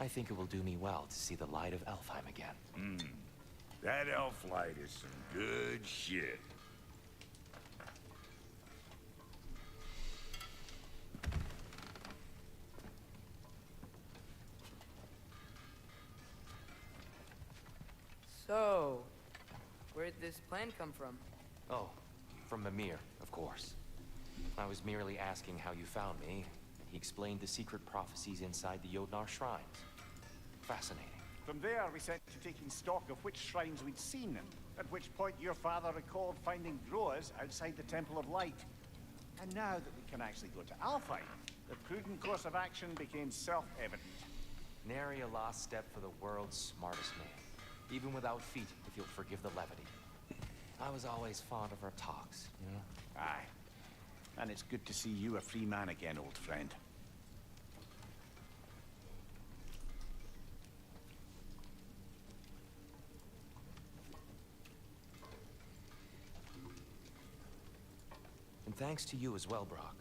I think it will do me well to see the light of Alfheim again. That elf light is some good shit. So, where'd this plan come from? Oh, from Mimir, of course. I was merely asking how you found me. He explained the secret prophecies inside the Jotnar shrines. Fascinating. From there, we set to taking stock of which shrines we'd seen, at which point your father recalled finding growers outside the Temple of Light. And now that we can actually go to Alfheim, the prudent course of action became self-evident. Nary a lost step for the world's smartest man. Even without feet, if you'll forgive the levity. I was always fond of our talks, you know? Aye. And it's good to see you a free man again, old friend. And thanks to you as well, Brock.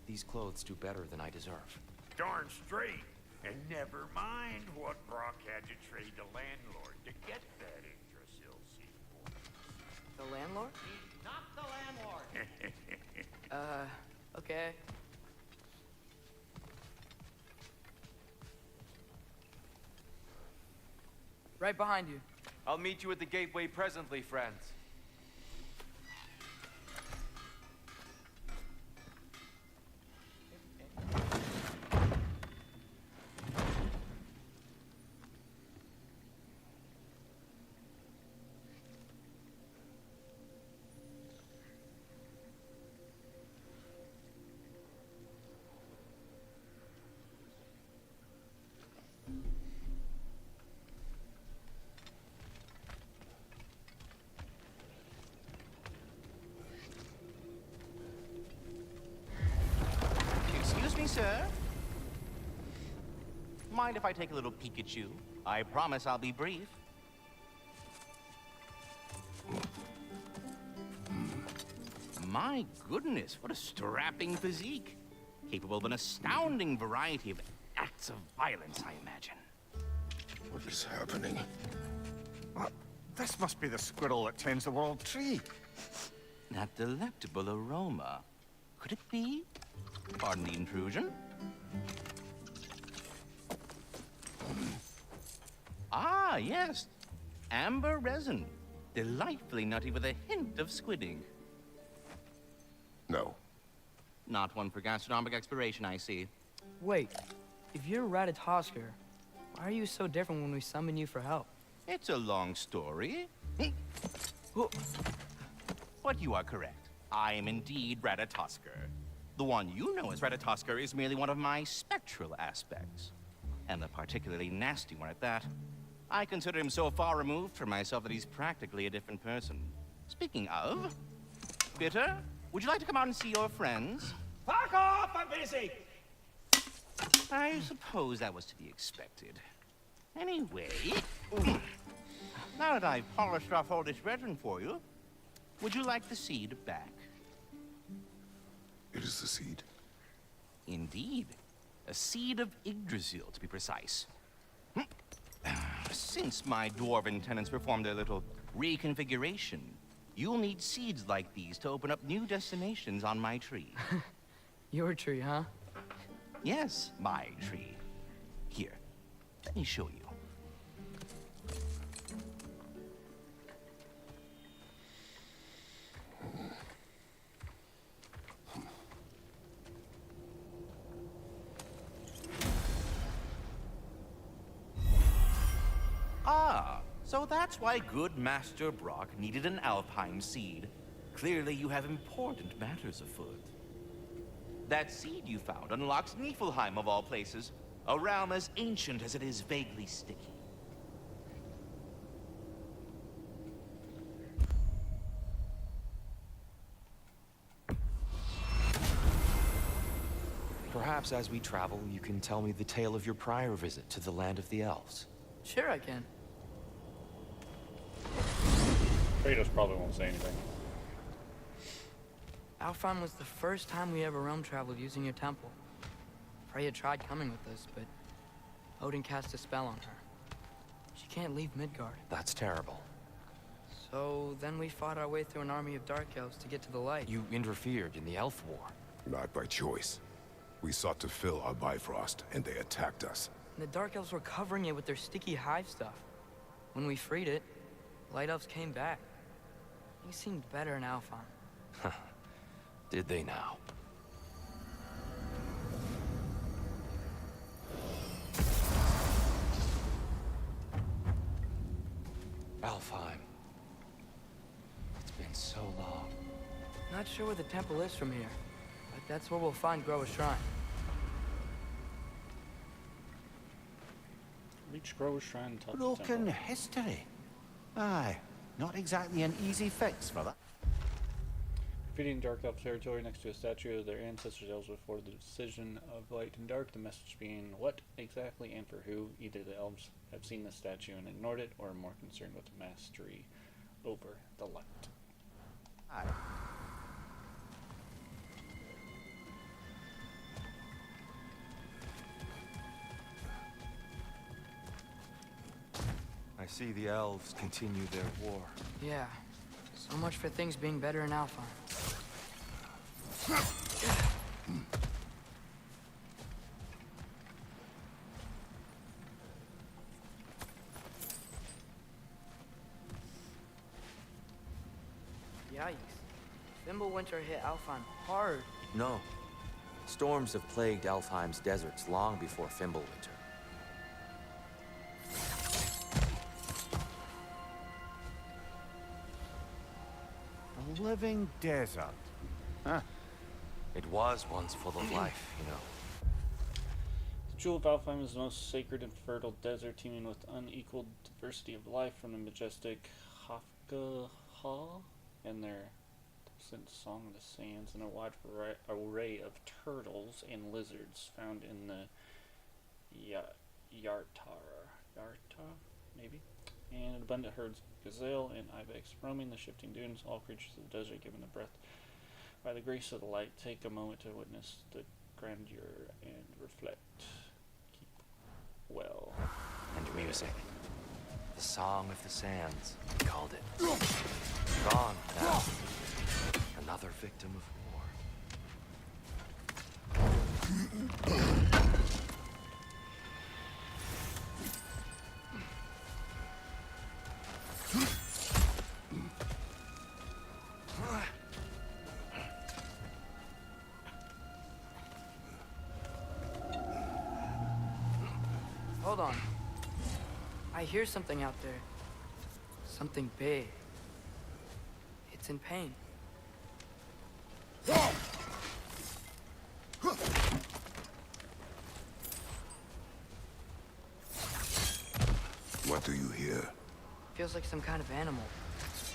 These clothes do better than I deserve. Darn straight. And never mind what Brock had to trade the landlord to get that Yggdrasil seed for. The landlord? He's not the landlord. Okay. Right behind you. I'll meet you at the gateway presently, friends. Excuse me, sir. Mind if I take a little peek at you? I promise I'll be brief. My goodness, what a strapping physique. Capable of an astounding variety of acts of violence, I imagine. What is happening? What? This must be the squirrel that tends the world tree. That delectable aroma. Could it be? Pardon the intrusion. Ah, yes. Amber resin. Delightfully nutty with a hint of squidding. No. Not one for gastronomic exploration, I see. Wait, if you're Ratatosker, why are you so different when we summon you for help? It's a long story. But you are correct. I am indeed Ratatosker. The one you know as Ratatosker is merely one of my spectral aspects. And a particularly nasty one at that. I consider him so far removed from myself that he's practically a different person. Speaking of, Bitter, would you like to come out and see your friends? Fuck off! I'm busy! I suppose that was to be expected. Anyway, now that I've polished off all this resin for you, would you like the seed back? It is the seed. Indeed. A seed of Yggdrasil, to be precise. Since my dwarven tenants performed their little reconfiguration, you'll need seeds like these to open up new destinations on my tree. Your tree, huh? Yes, my tree. Here, let me show you. Ah, so that's why good Master Brock needed an Alfheim seed. Clearly you have important matters afoot. That seed you found unlocks Niflheim of all places, a realm as ancient as it is vaguely sticky. Perhaps as we travel, you can tell me the tale of your prior visit to the land of the elves. Sure I can. Kratos probably won't say anything. Alfheim was the first time we ever realm traveled using your temple. Freya tried coming with us, but Odin cast a spell on her. She can't leave Midgard. That's terrible. So then we fought our way through an army of dark elves to get to the light. You interfered in the Elf War. Not by choice. We sought to fill our Bifrost, and they attacked us. And the dark elves were covering it with their sticky hive stuff. When we freed it, light elves came back. Things seemed better in Alfheim. Did they now? Alfheim. It's been so long. Not sure where the temple is from here, but that's where we'll find GOW Shrine. Reach GOW Shrine and touch the Broken temple. history. Aye, not exactly an easy fix for that. Defeating Dark Elf territory next to a statue of their ancestors elves before the decision of light and dark, the message being what exactly and for who. Either the elves have seen the statue and ignored it, or are more concerned with mastery over the light. Aye. I see the elves continue their war. Yeah, so much for things being better in Alfheim. Yikes. Fimbulwinter hit Alfheim hard. No. Storms have plagued Alfheim's deserts long before Fimbulwinter. A living desert. Huh. It was once full of life, you know. The Jewel of Alfheim is the most sacred and fertile desert, teeming with unequaled diversity of life, from the majestic Hafgaha and their distant song of the sands, and a wide array of turtles and lizards found in the Yarta, maybe, and abundant herds of gazelle and ibex roaming the shifting dunes. All creatures of the desert, given the breath by the grace of the light, take a moment to witness the grandeur and reflect. Keep well. And music. The Song of the Sands, we called it. Gone now. Another victim of war. Hold on. I hear something out there. Something big. It's in pain. What do you hear? Feels like some kind of animal.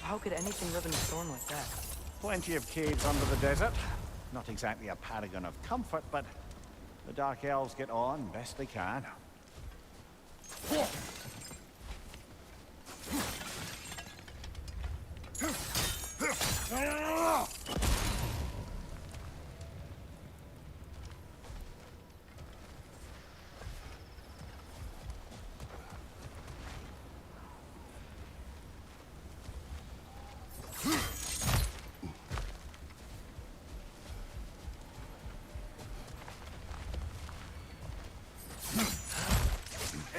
How could anything live in a storm like that? Plenty of caves under the desert. Not exactly a paragon of comfort, but the Dark Elves get on best they can.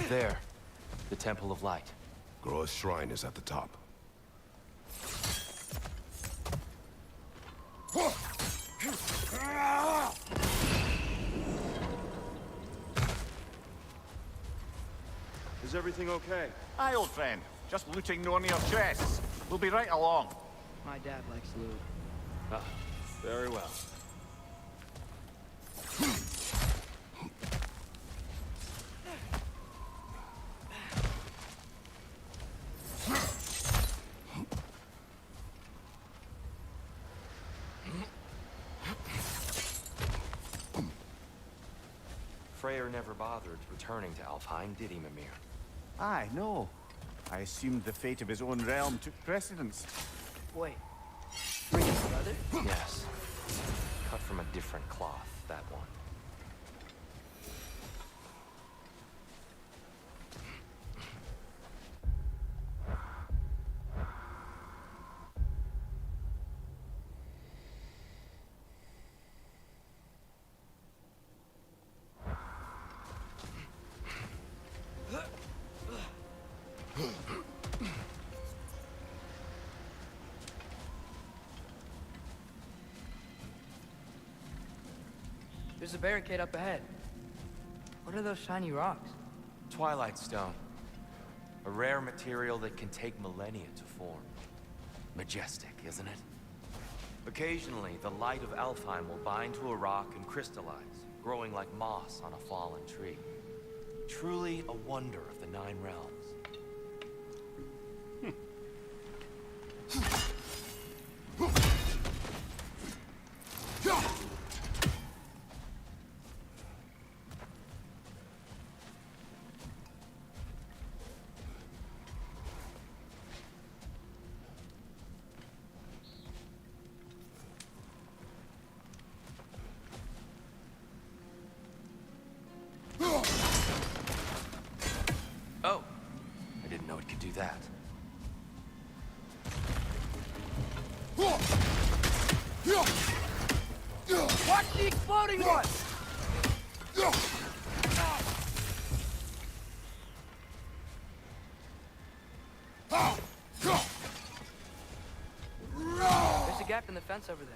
There. The Temple of Light. GOW's shrine is at the top. Is everything okay? Aye, old friend. Just looting no near chests. We'll be right along. My dad likes loot. Ah, very well. Freyr never bothered returning to Alfheim, did he, Mimir? Aye, no. I assumed the fate of his own realm took precedence. Wait. Were you brother? Yes. Cut from a different cloth, that one. There's a barricade up ahead. What are those shiny rocks? Twilight Stone. A rare material that can take millennia to form. Majestic, isn't it? Occasionally, the light of Alfheim will bind to a rock and crystallize, growing like moss on a fallen tree. Truly a wonder of the Nine Realms. Oh, I didn't know it could do that. Watch the exploding one! There's a gap in the fence over there.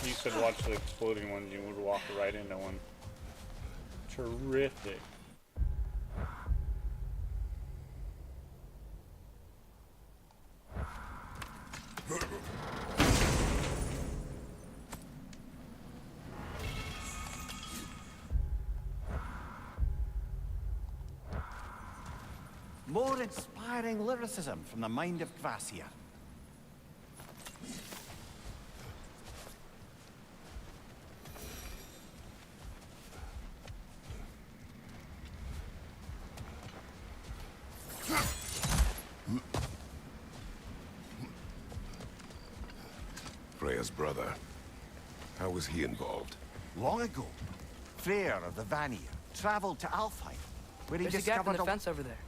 You said watch the exploding one, you would walk right into one. Terrific. More inspiring lyricism from the mind of Gracia. Freya's brother. How was he involved? Long ago, Freyr of the Vanir traveled to Alfheim, where he There's a gap in discovered the fence over there.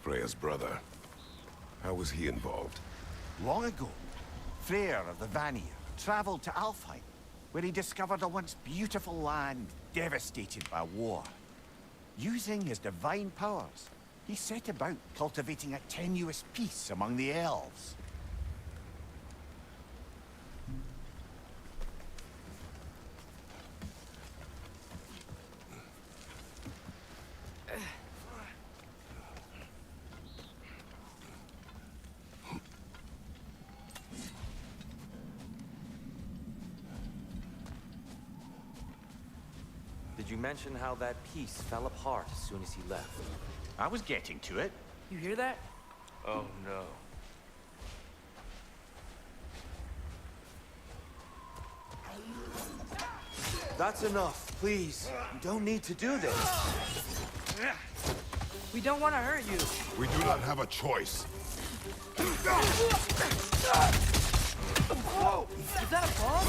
Freya's brother. How was he involved? Long ago, Freyr of the Vanir traveled to Alfheim, where he discovered a once beautiful land devastated by war. Using his divine powers, he set about cultivating a tenuous peace among the elves. Did you mention how that piece fell apart as soon as he left? I was getting to it. You hear that? Oh no. That's enough, please. You don't need to do this. We don't want to hurt you. We do not have a choice. Whoa! Is that a bomb?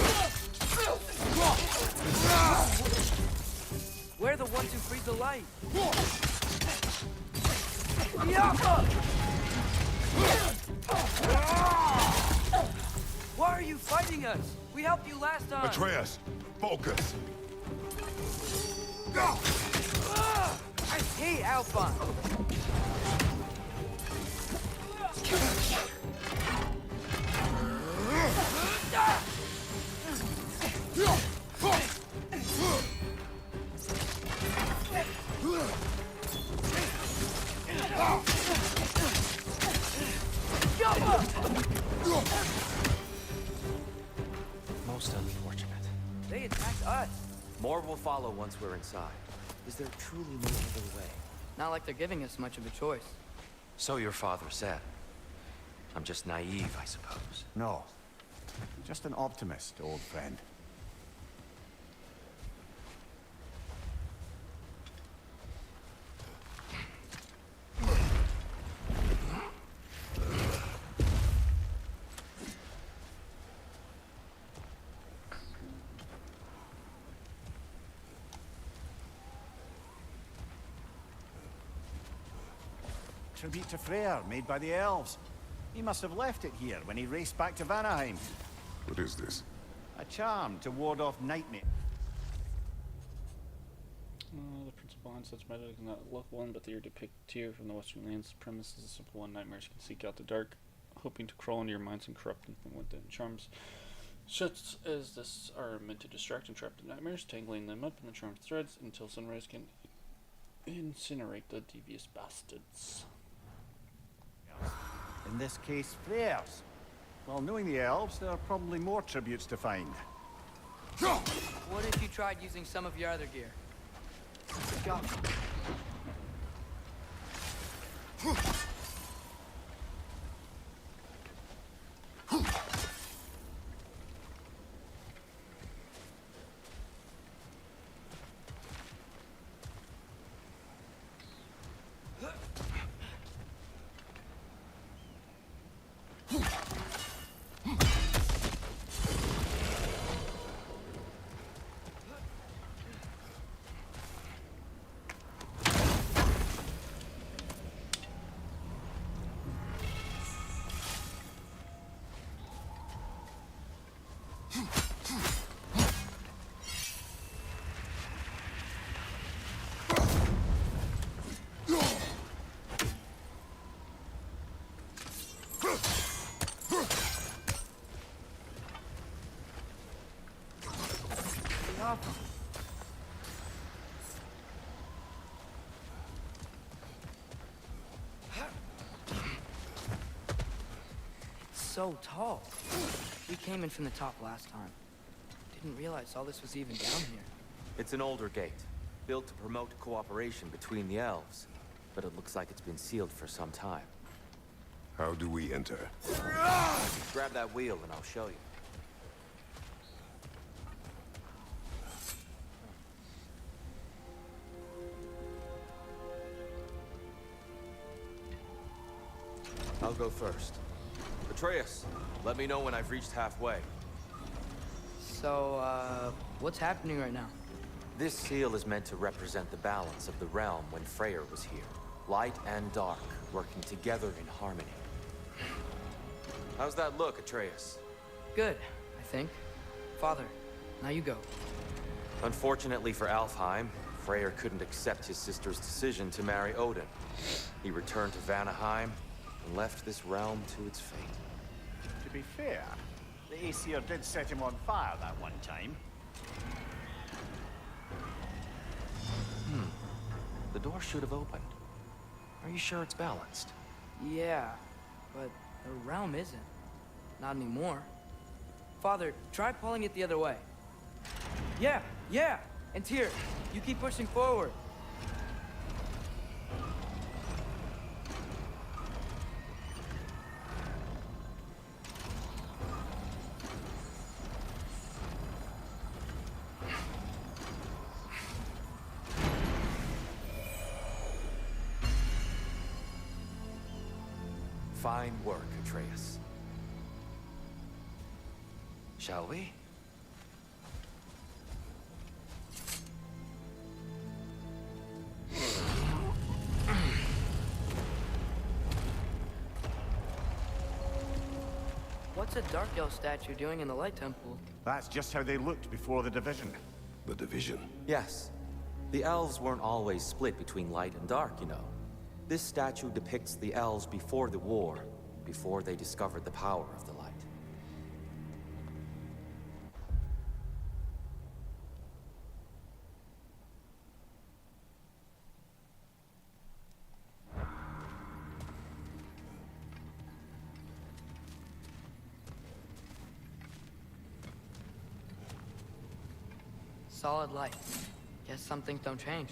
We're the ones who freed the light. Why are you fighting us? We helped you last time. Atreus, focus. I hate Alpha. Most unfortunate. They attacked us. More will follow once we're inside. Is there truly no other way? Not like they're giving us much of a choice. So your father said. I'm just naive, I suppose. No. Just an optimist, old friend. Tribute to Freyr, made by the elves. He must have left it here when he raced back to Vanaheim. What is this? A charm to ward off nightmare. The principle behind such magic is not local one, but the depicted here from the Western lands. The premise is a simple one. Nightmares can seek out the dark, hoping to crawl into your minds and corrupt them from within. Charms such as this are meant to distract and trap the nightmares, tangling them up in the charmed threads until sunrise can incinerate the devious bastards. In this case, Freyr's. Well, knowing the elves, there are probably more tributes to find. What if you tried using some of your other gear? God. So tall. We came in from the top last time. Didn't realize all this was even down here. It's an older gate, built to promote cooperation between the elves. But it looks like it's been sealed for some time. How do we enter? Grab that wheel and I'll show you. I'll go first. Atreus, let me know when I've reached halfway. So, what's happening right now? This seal is meant to represent the balance of the realm when Freyr was here. Light and dark, working together in harmony. How's that look, Atreus? Good, I think. Father, now you go. Unfortunately for Alfheim, Freyr couldn't accept his sister's decision to marry Odin. He returned to Vanaheim and left this realm to its fate. To be fair, the Aesir did set him on fire that one time. The door should have opened. Are you sure it's balanced? Yeah, but the realm isn't. Not anymore. Father, try pulling it the other way. Yeah! And Tyr, you keep pushing forward. Fine work, Atreus. Shall we? What's a Dark Elf statue doing in the Light Temple? That's just how they looked before the division. The division. Yes. The elves weren't always split between light and dark, you know. This statue depicts the elves before the war, before they discovered the power of the light. solid light. Guess some things don't change.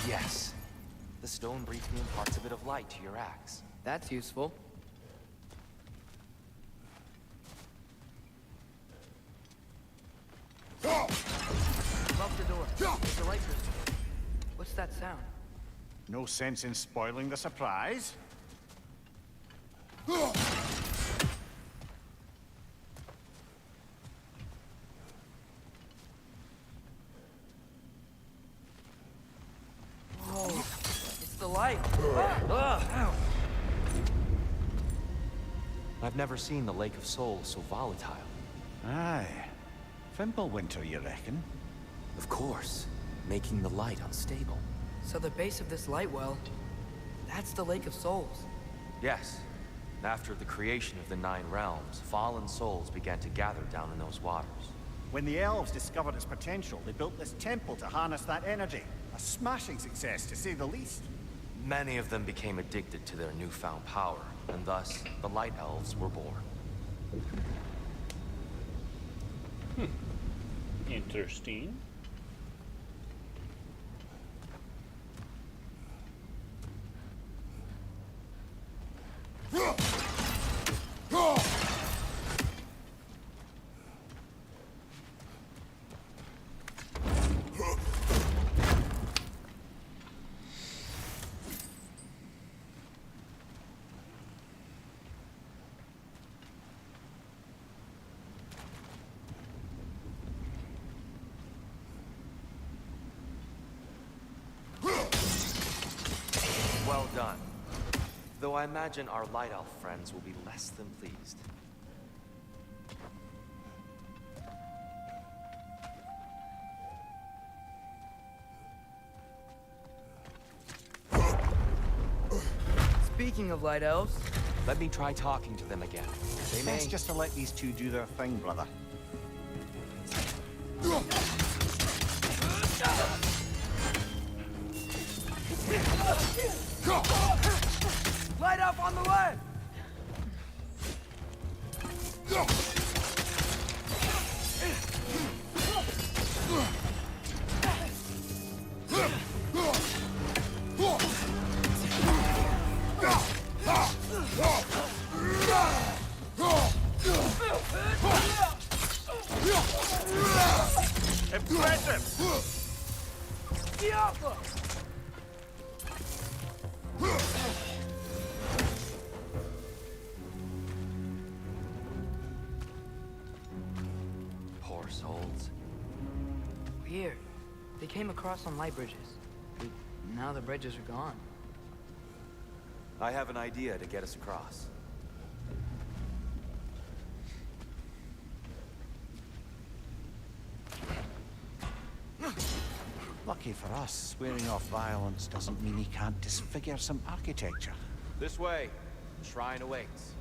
Yes. The stone briefly imparts a bit of light to your axe. That's useful. Above the door, there's a light crystal. What's that sound? No sense in spoiling the surprise. Whoa, it's the light. I've never seen the Lake of Souls so volatile. Aye. Winter, you reckon? Of course, making the light unstable. So the base of this light well, that's the Lake of Souls. Yes. After the creation of the 9 realms, fallen souls began to gather down in those waters. When the elves discovered its potential, they built this temple to harness that energy. A smashing success, to say the least. Many of them became addicted to their newfound power, and thus, the Light Elves were born. Interesting. Well done. Though I imagine our Light Elf friends will be less than pleased. Speaking of light elves, Let me try talking to them again. They may... Best just to let these two do their thing, brother. light up on the left! Impressive! Diablo! Poor souls. Weird. They came across on light bridges. But now the bridges are gone. I have an idea to get us across. Lucky for us, swearing off violence doesn't mean he can't disfigure some architecture. This way. The shrine awaits.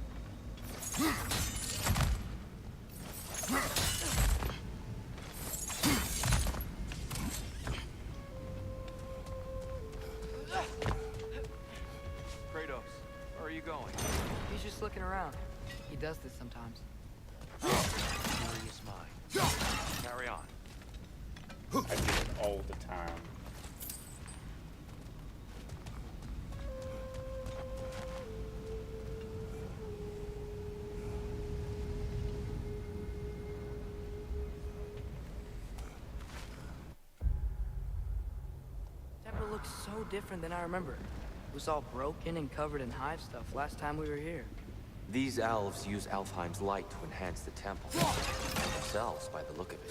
Kratos, where are you going? He's just looking around. He does this sometimes. Curious mind. Carry on. I do it all the time. Temple looks so different than I remember. It was all broken and covered in hive stuff last time we were here. These elves use Alfheim's light to enhance the temple. And themselves, by the look of it.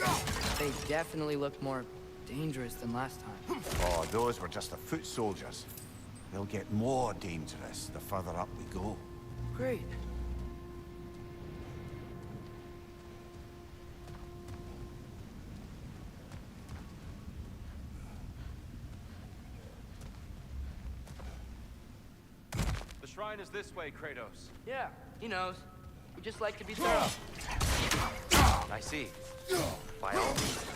They definitely looked more dangerous than last time. Oh, those were just the foot soldiers. They'll get more dangerous the further up we go. Great. The shrine is this way, Kratos. Yeah, he knows. We just like to be thorough. I see. By all means.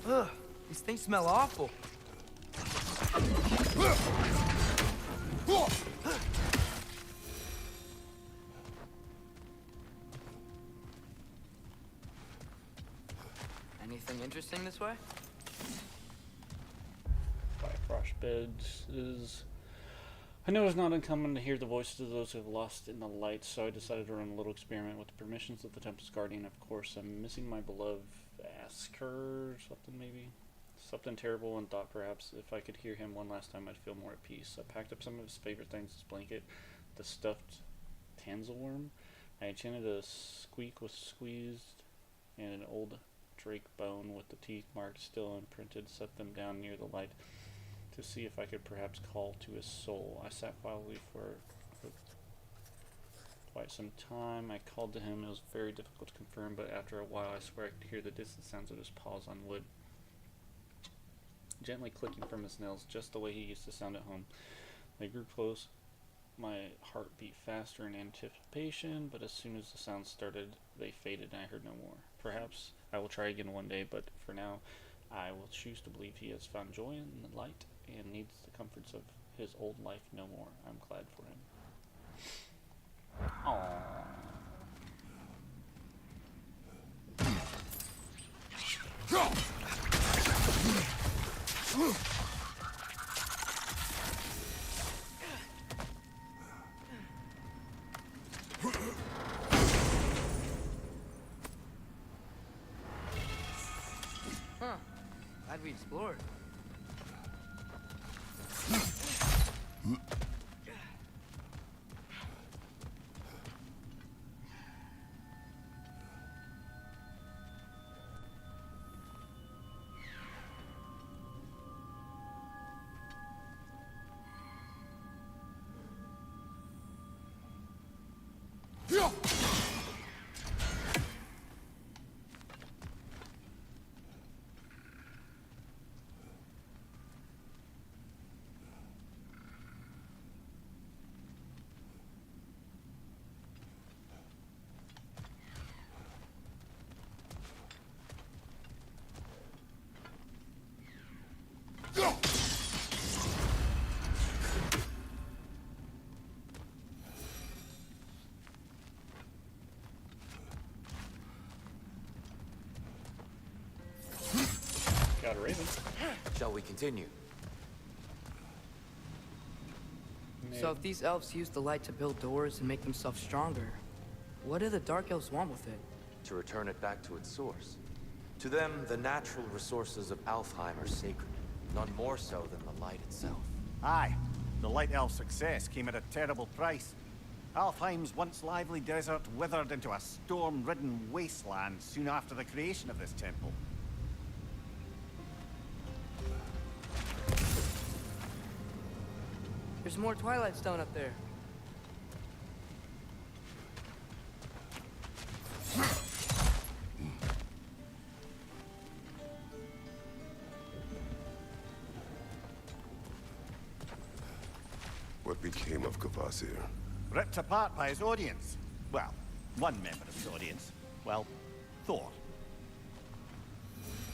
Ugh, these things smell awful. Anything interesting this way? Bifrost beds is... I know it's not uncommon to hear the voices of those who have lost in the light, so I decided to run a little experiment with the permissions of the Temple's Guardian. Of course, I'm missing my beloved Asker, something maybe? Something terrible, and thought perhaps if I could hear him one last time I'd feel more at peace. I packed up some of his favorite things, his blanket, the stuffed tanzelworm. I enchanted a squeak with squeezed, and an old drake bone with the teeth marked still imprinted, set them down near the light to see if I could perhaps call to his soul. I sat quietly for quite some time. I called to him. It was very difficult to confirm, but after a while I swear I could hear the distant sounds of his paws on wood, gently clicking from his nails, just the way he used to sound at home. They grew close. My heart beat faster in anticipation, but as soon as the sounds started, they faded and I heard no more. Perhaps I will try again one day, but for now, I will choose to believe he has found joy in the light and needs the comforts of his old life no more. I'm glad for him. Aww. Huh. Glad we explored. Got a raven. Shall we continue? So if these elves use the light to build doors and make themselves stronger, what do the dark elves want with it? To return it back to its source. To them, the natural resources of Alfheim are sacred, none more so than the light itself. Aye, the Light Elf success came at a terrible price. Alfheim's once lively desert withered into a storm-ridden wasteland soon after the creation of this temple. There's more Twilight Stone up there. What became of Kvasir? Ripped apart by his audience. Well, one member of his audience. Well, Thor.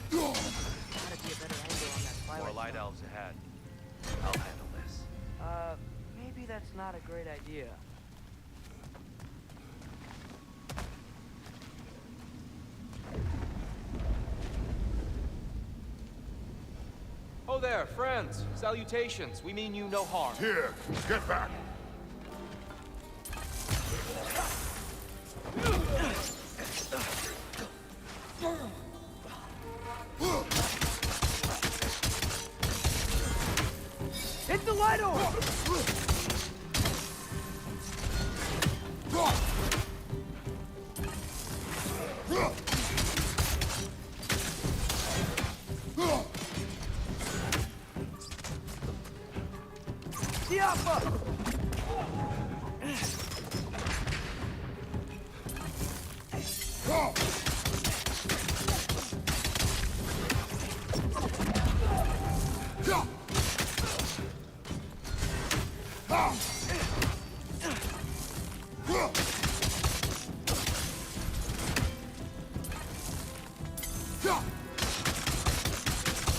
Gotta be a better angle on that Twilight More light Stone. elves ahead. I'll handle this. Maybe that's not a great idea. Oh there, friends. Salutations. We mean you no harm. Here, get back! Hit the light orb! Siapa!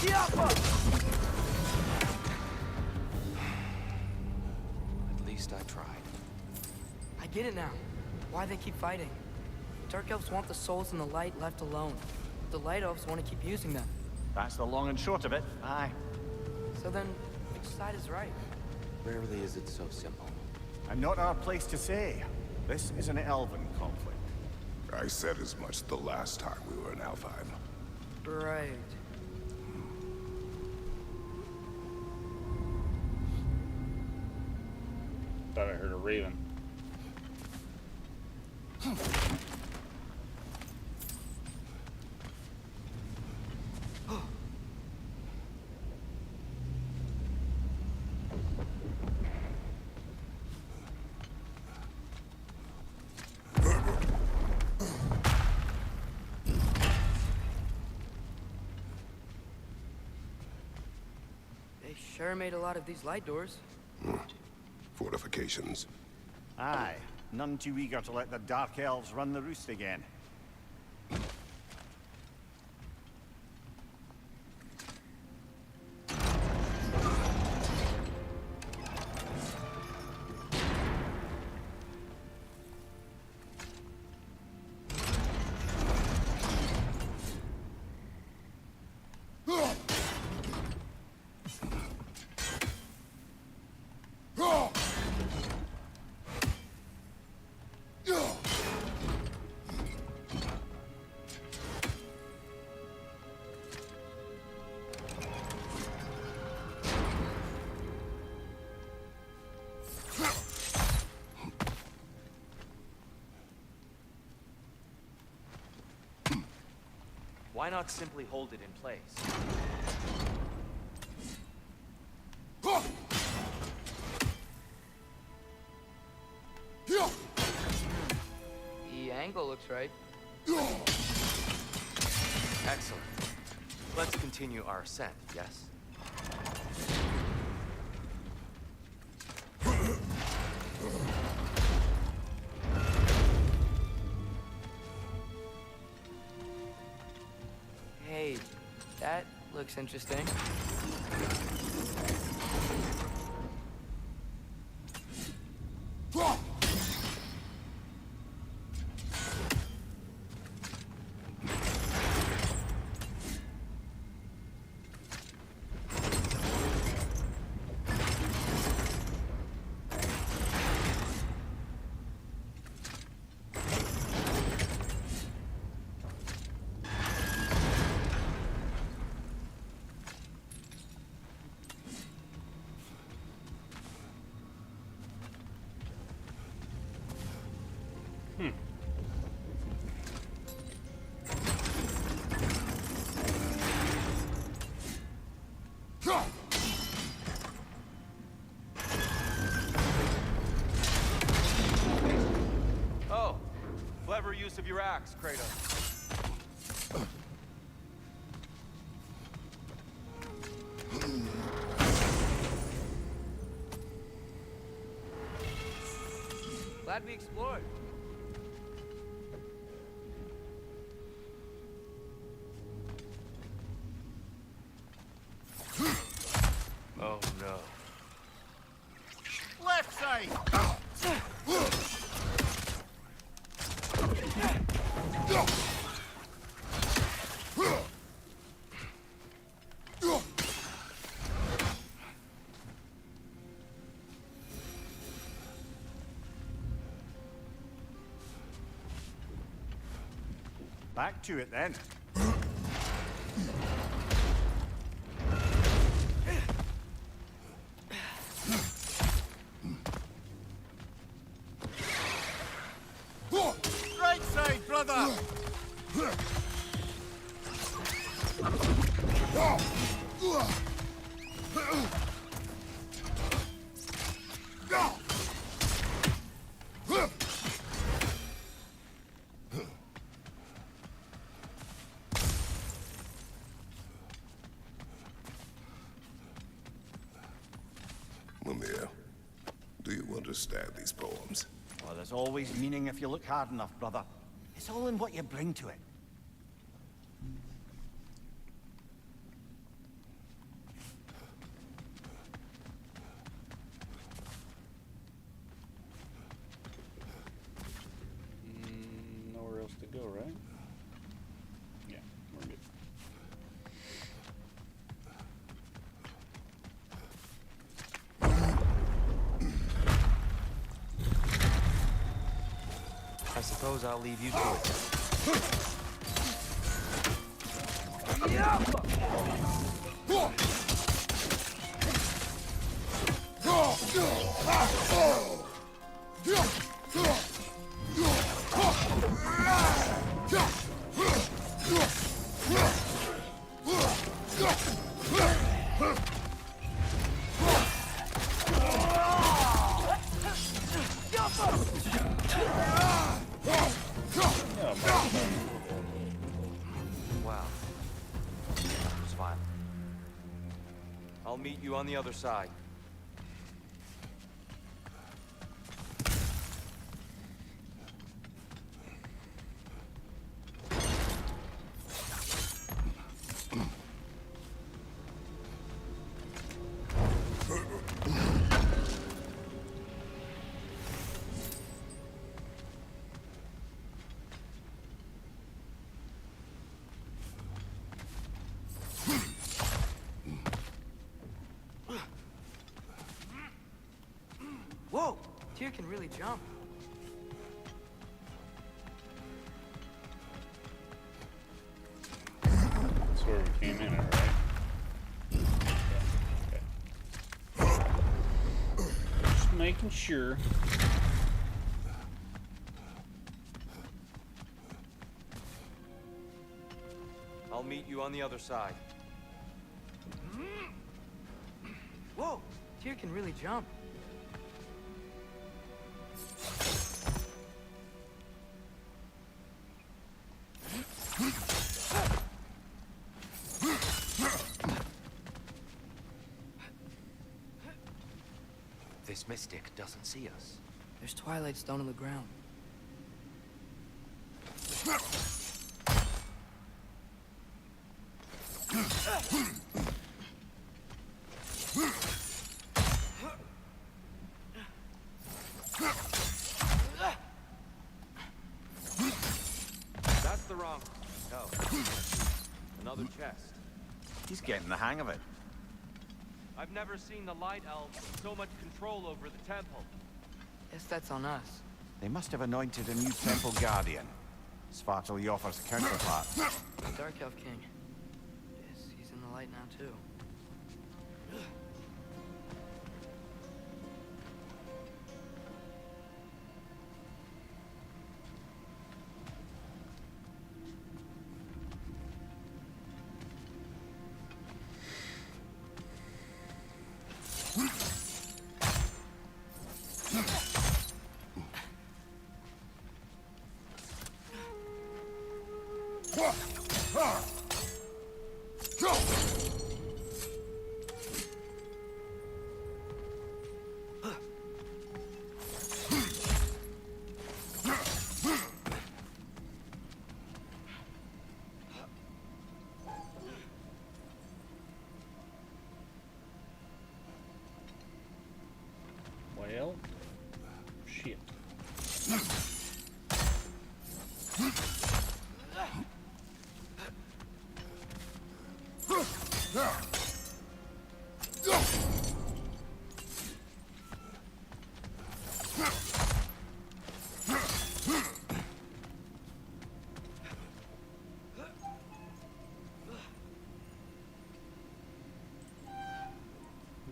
Siapa! At least I tried. I get it now. Why they keep fighting. Dark elves want the souls in the light left alone. the Light Elves want to keep using them. That's the long and short of it. Aye. So then, which side is right? Rarely is it so simple. And not our place to say. This is an elven conflict. I said as much the last time we were in Alfheim. Right. Thought I heard a raven. They sure made a lot of these light doors. Fortifications. Aye. None too eager to let the Dark Elves run the roost again. Why not simply hold it in place? The angle looks right. Excellent. Let's continue our ascent, yes? Hey, that looks interesting. Oh, clever use of your axe, Kratos. Glad we explored. Oh no. Left side! Back to it then. Right side, brother! Mimir, do you understand these poems? Well, there's always meaning if you look hard enough, brother. It's all in what you bring to it. Nowhere else to go, right? Yeah, we're suppose I'll leave you to it. Wow. That was violent. I'll meet you on the other side. Whoa! Tyr can really jump. That's where we came in at, right? Okay. Just making sure. I'll meet you on the other side. Whoa! Tyr can really jump. This mystic doesn't see us. There's twilight stone on the ground. That's the wrong... No. Another chest. He's getting the hang of it. I've never seen the Light Elves with so much control over the temple. Guess that's on us. They must have anointed a new temple guardian. Svartal Joffer's counterpart. The Dark Elf King. Yes, he's in the light now, too. Well, shit.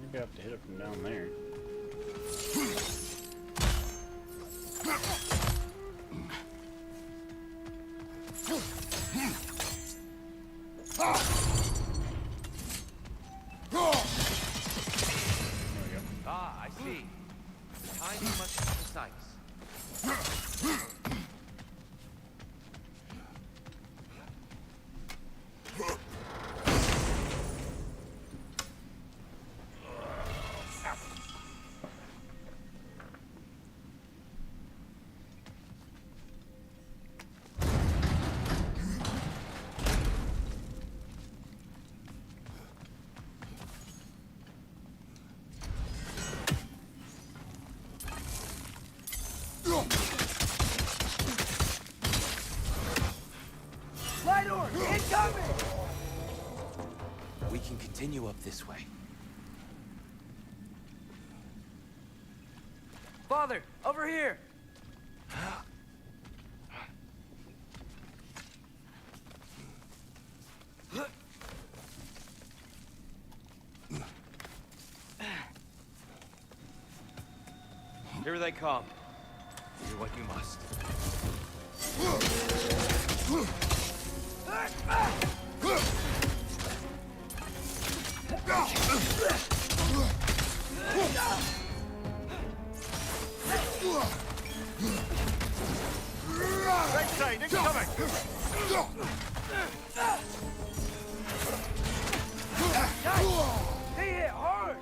Maybe I have to hit it from down there. Ah, I see. The timing must be precise. Light orb! Incoming! We can continue up this way. Father, over here! Here they come. Do what you must. Right side, incoming! He hit hard!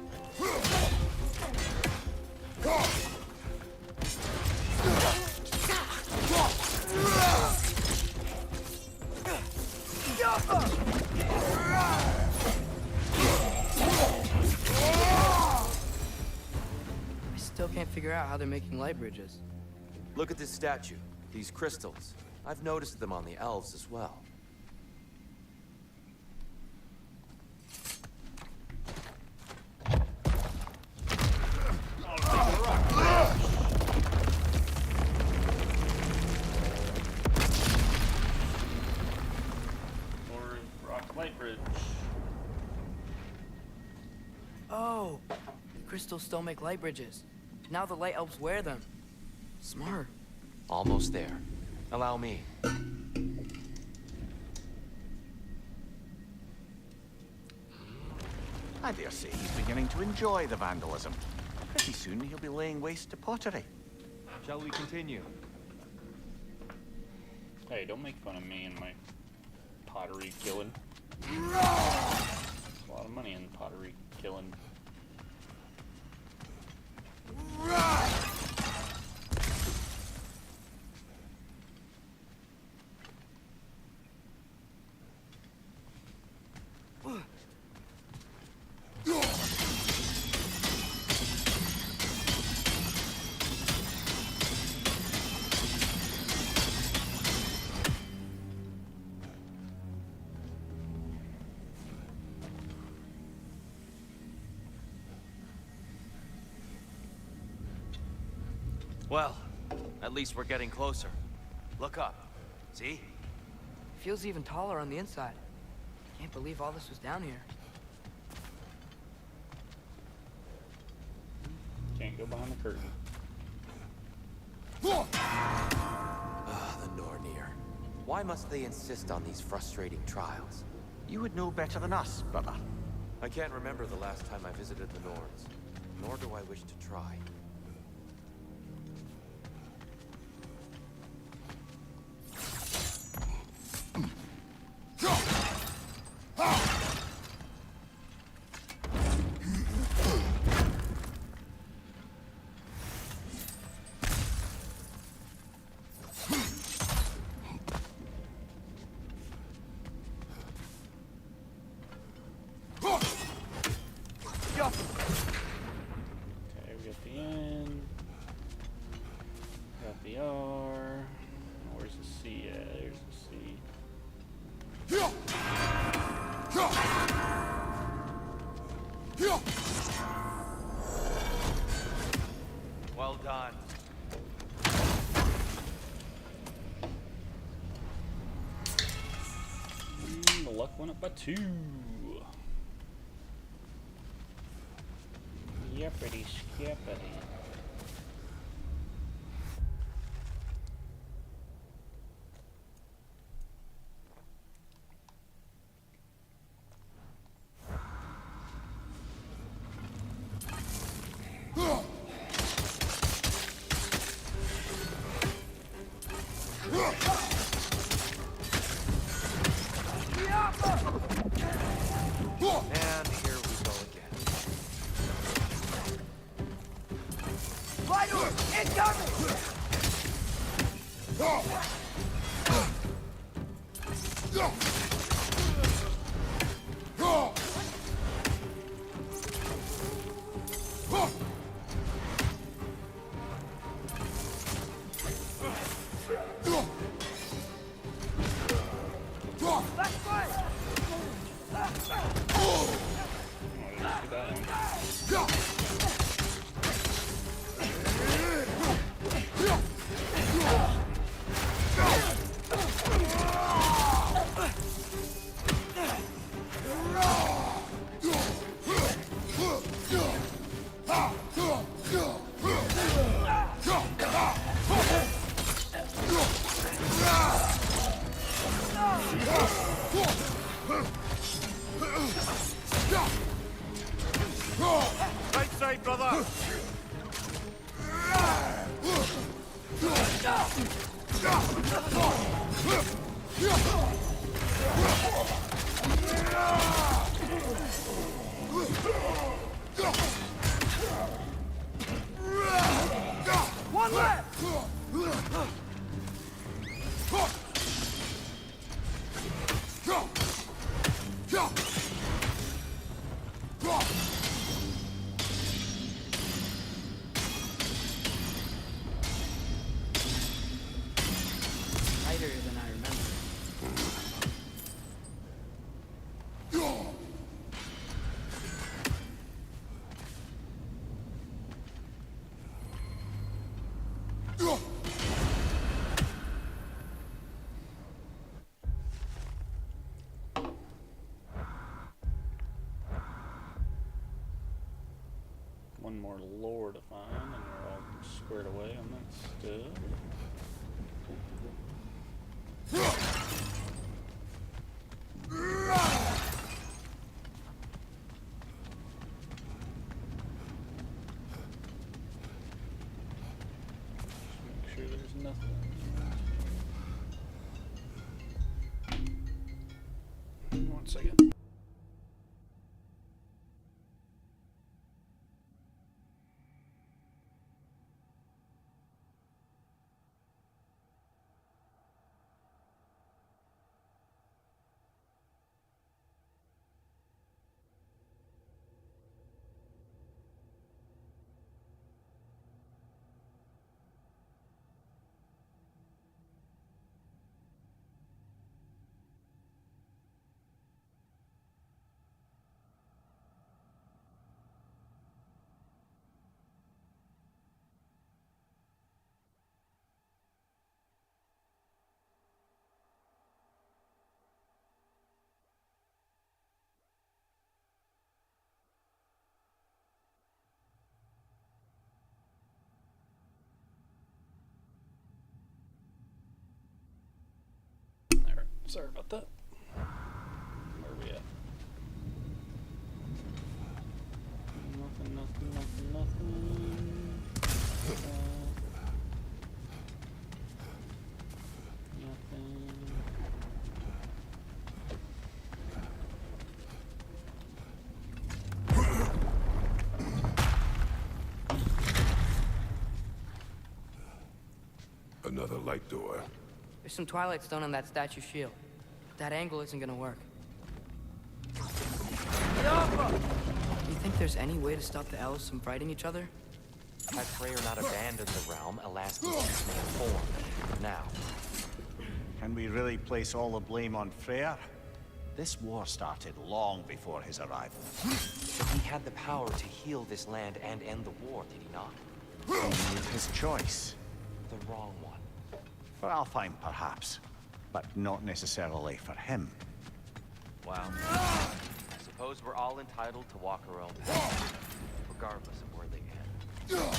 I still can't figure out how they're making light bridges. Look at this statue. These crystals. I've noticed them on the elves as well. Or rock light bridge. Oh, the crystals still make light bridges. Now the light elves wear them. Smart. Almost there. Allow me. I dare say he's beginning to enjoy the vandalism. Pretty soon he'll be laying waste to pottery. Shall we continue? Hey, don't make fun of me and my pottery killing. There's a lot of money in pottery killing. Well, at least we're getting closer. Look up. See? Feels even taller on the inside. Can't believe all this was down here. Can't go behind the curtain. Ah, the Nornir. Why must they insist on these frustrating trials? You would know better than us, brother. I can't remember the last time I visited the Norns, nor do I wish to try. Okay, we got the N. Got the R. Where's the C at? There's the C. Well done. The luck went up by 2. Yippity skippity. And here we go again. Vital! Incoming! Left foot! Oh, let's do that one. Right side, brother! One left! Tighter than I remember. One more lore to find, and we're all squared away on that stuff. Just make sure there's nothing. One second. Alright, sorry about that. Where are we at? Nothing. Another light door. There's some Twilight Stone on that statue shield. That angle isn't gonna work. You think there's any way to stop the elves from fighting each other? Had Freyr not abandoned the realm, Alaskan chiefs may have formed. Now, Can we really place all the blame on Freyr? This war started long before his arrival. but he had the power to heal this land and end the war, did he not? He made his choice. The wrong one. For Alfheim, perhaps. But not necessarily for him. Well, I suppose we're all entitled to walk our own path, regardless of where they end.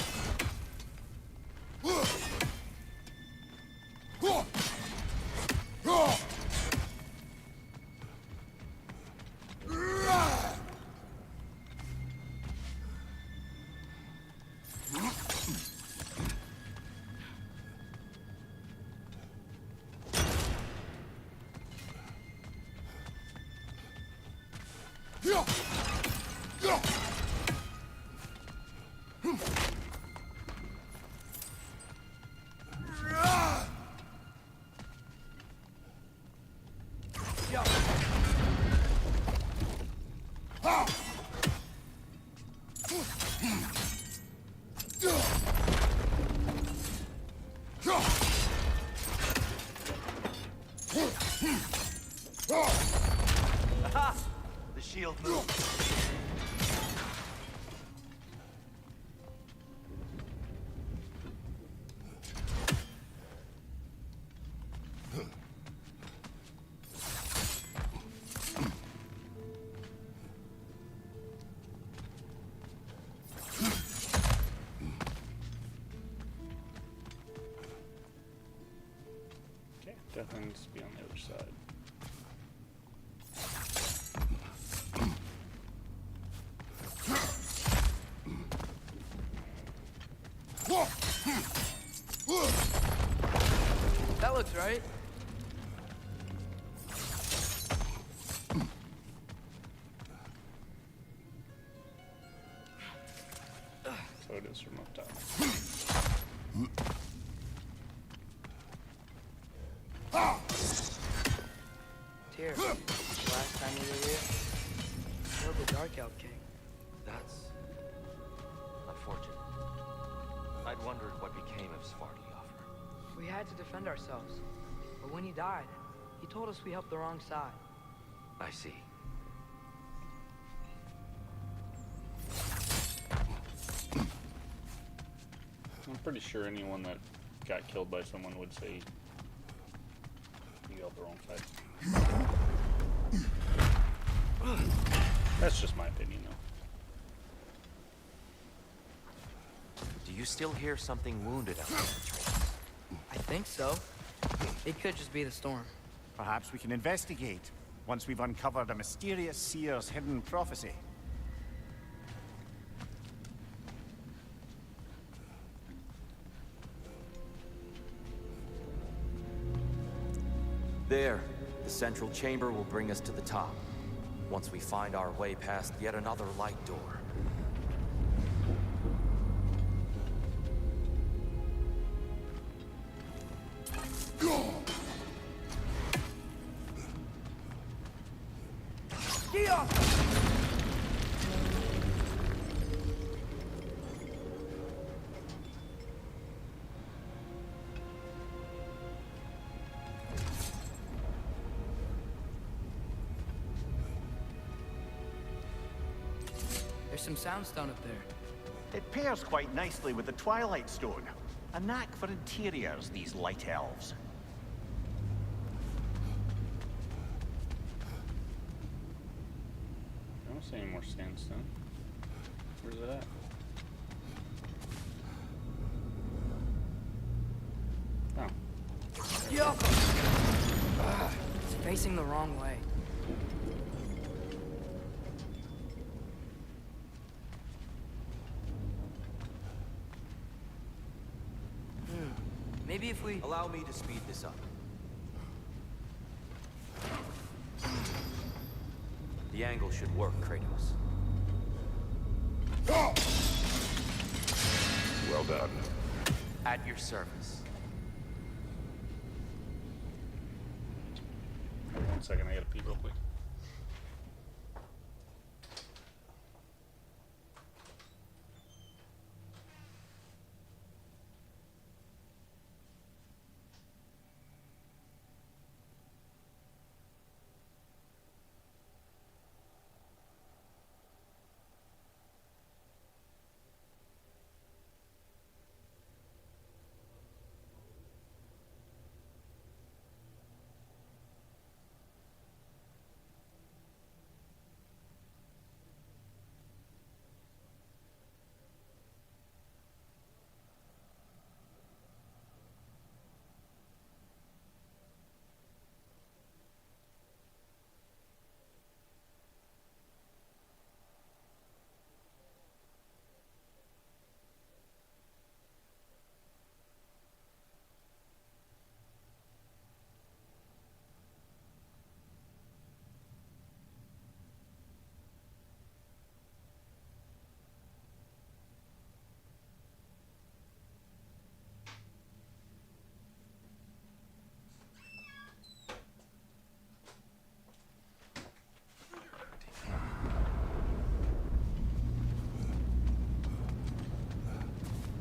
Aha! The shield moved. Okay, definitely needs to be on the other side. looks right. So it is from up top. Tyr, last time we were here, killed the Dark Elf King. That's unfortunate. I'd wondered what became of Svartalfheim. We had to defend ourselves. But when he died, he told us we helped the wrong side. I see. I'm pretty sure anyone that got killed by someone would say you got the wrong side. That's just my opinion, though. Do you still hear something wounded out there, Atreus? I think so. It could just be the storm. Perhaps we can investigate once we've uncovered a mysterious seer's hidden prophecy. There, the central chamber will bring us to the top. Once we find our way past yet another light door. There's some soundstone up there. It pairs quite nicely with the Twilight Stone. A knack for interiors, these light elves. I don't see any more sandstone. Where's it at? Oh. It's facing the wrong way. Maybe if we... Allow me to speed this up. The angle should work, Kratos. Well done. At your service. Hold on 1 second, I gotta pee real quick.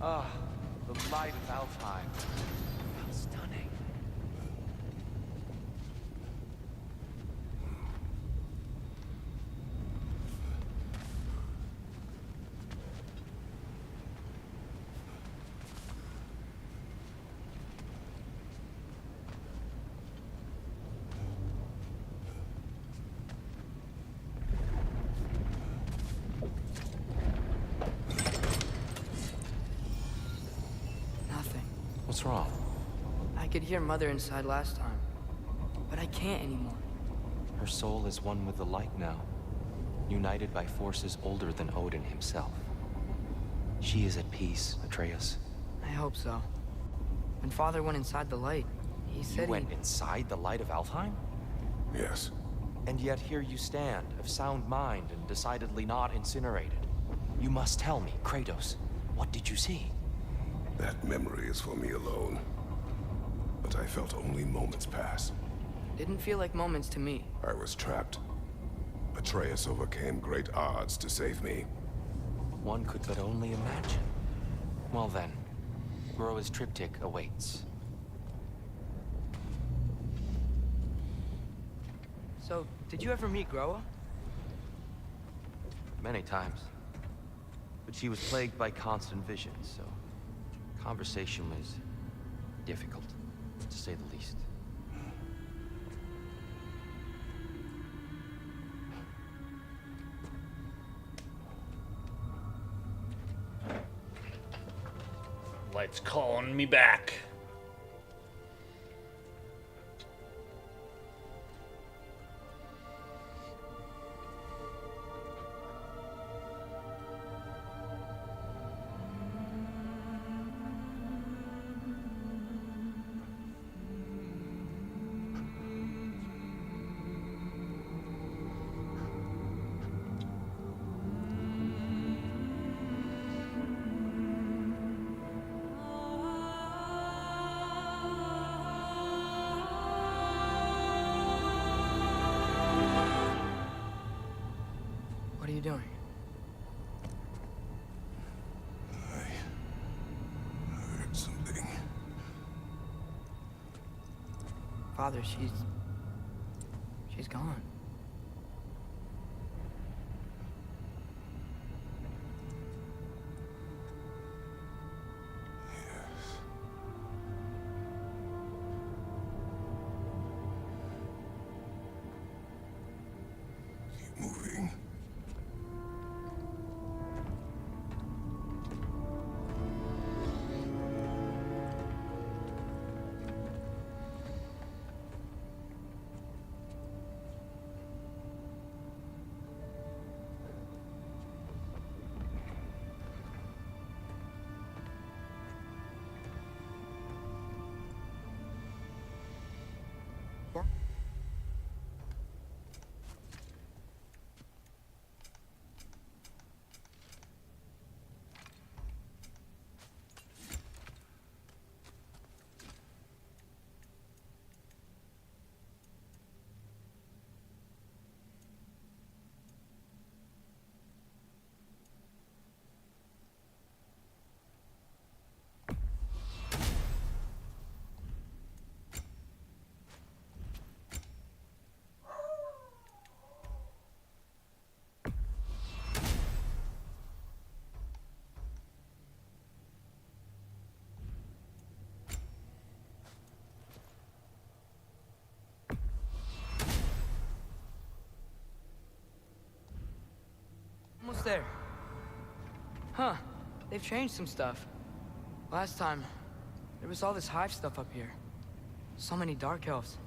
Ah, the light of Alfheim. How stunning. What's wrong? I could hear Mother inside last time, but I can't anymore. Her soul is one with the light now, united by forces older than Odin himself. She is at peace, Atreus. I hope so. When Father went inside the light, He You said went inside the light of Alfheim? Yes. And yet here you stand, of sound mind and decidedly not incinerated. You must tell me, Kratos, what did you see? That memory is for me alone. But I felt only moments pass. Didn't feel like moments to me. I was trapped. Atreus overcame great odds to save me. One could but only imagine. Well then, Groa's triptych awaits. So, did you ever meet Groa? Many times. But she was plagued by constant visions, so conversation was difficult, to say the least. Light's calling me back. What are you doing? I heard something. Father, she's gone. Yes. Keep moving. Almost there. Huh. They've changed some stuff. Last time, there was all this hive stuff up here. So many Dark Elves.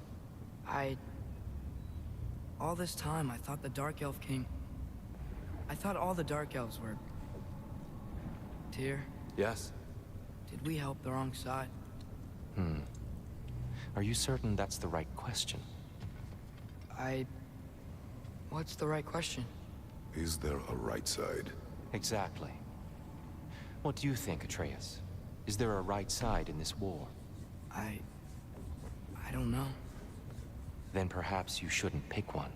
All this time, I thought the Dark Elf King... I thought all the Dark Elves were... Tyr, Yes? did we help the wrong side? Are you certain that's the right question? What's the right question? Is there a right side? Exactly. What do you think, Atreus? Is there a right side in this war? I don't know. Then perhaps you shouldn't pick one.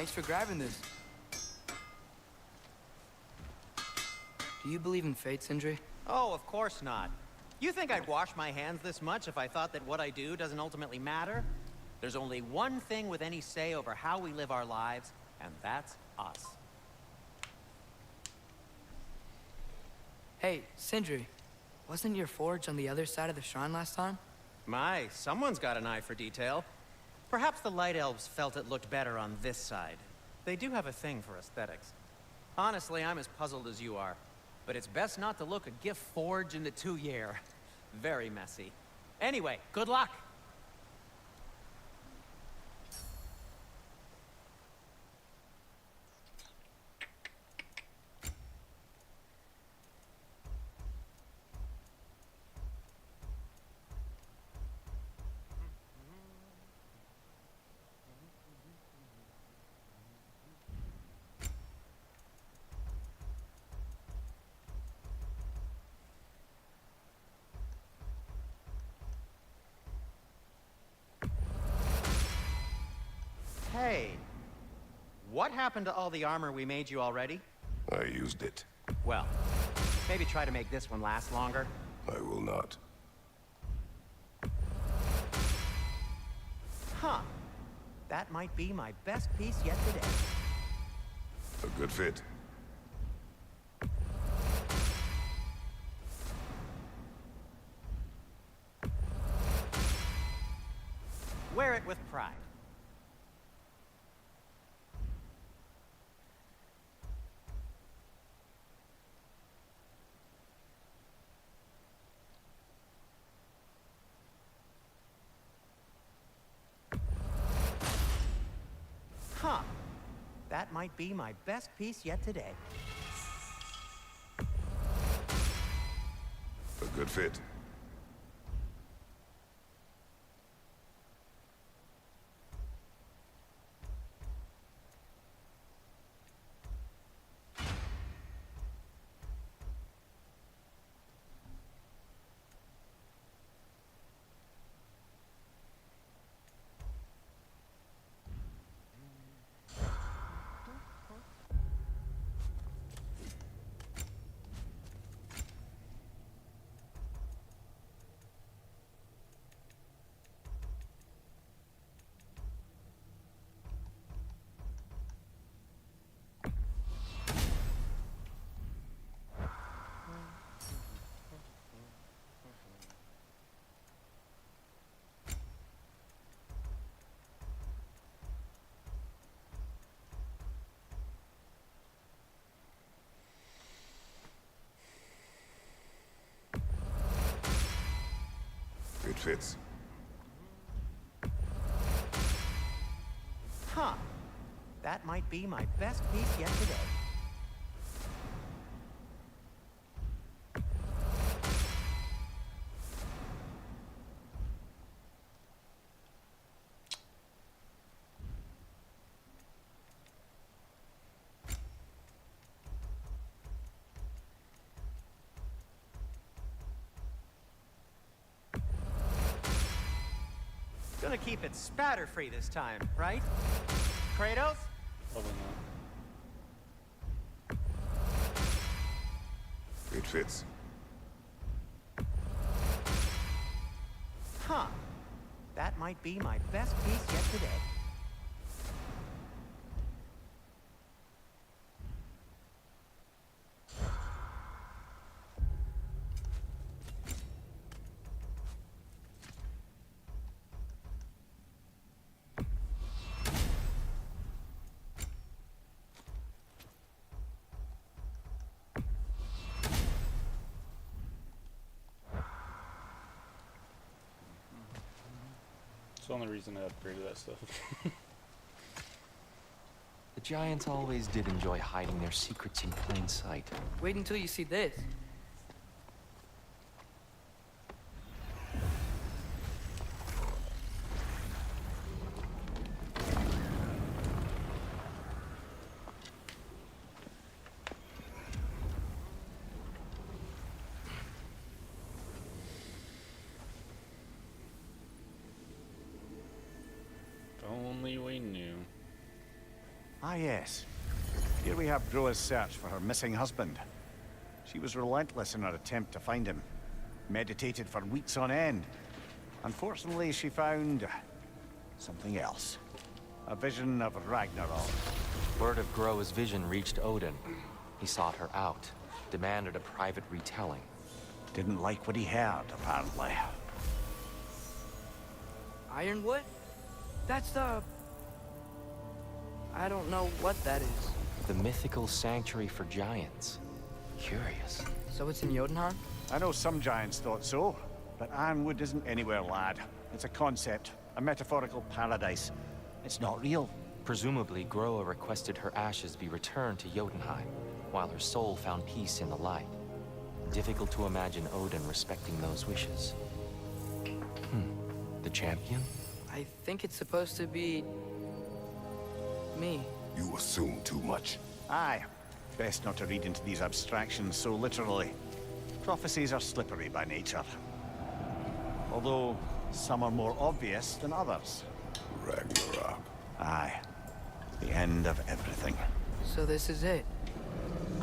Thanks for grabbing this. Do you believe in fate, Sindri? Oh, of course not. You think I'd wash my hands this much if I thought that what I do doesn't ultimately matter? There's only one thing with any say over how we live our lives, and that's us. Hey, Sindri, wasn't your forge on the other side of the shrine last time? My, someone's got an eye for detail. Perhaps the Light Elves felt it looked better on this side. They do have a thing for aesthetics. Honestly, I'm as puzzled as you are. But it's best not to look a gift forge in the 2-year. Very messy. Anyway, good luck! Hey, what happened to all the armor we made you already? I used it. Well, maybe try to make this one last longer. I will not. Huh. That might be my best piece yet today. A good fit. Wear it with pride. Huh. That might be my best piece yet today. A good fit. It fits. Huh. That might be my best piece yet today. Gonna keep it spatter-free this time, right? Kratos? Probably not. It fits. Huh. That might be my best piece yet today. It's the only reason I upgraded that stuff. The giants always did enjoy hiding their secrets in plain sight. Wait until you see this. If only we knew. Ah, yes. Here we have Groa's search for her missing husband. She was relentless in her attempt to find him. Meditated for weeks on end. Unfortunately, she found something else. A vision of Ragnarok. Word of Groa's vision reached Odin. He sought her out, demanded a private retelling. Didn't like what he heard, apparently. Ironwood? That's the... I don't know what that is. The mythical sanctuary for giants. Curious. So it's in Jotunheim? I know some giants thought so, but Ironwood isn't anywhere, lad. It's a concept, a metaphorical paradise. It's not real. Presumably, Groa requested her ashes be returned to Jotunheim, while her soul found peace in the light. Difficult to imagine Odin respecting those wishes. The champion? I think it's supposed to be... me. You assume too much. Aye. Best not to read into these abstractions so literally. Prophecies are slippery by nature. Although, some are more obvious than others. Ragnarok. Aye. The end of everything. So this is it.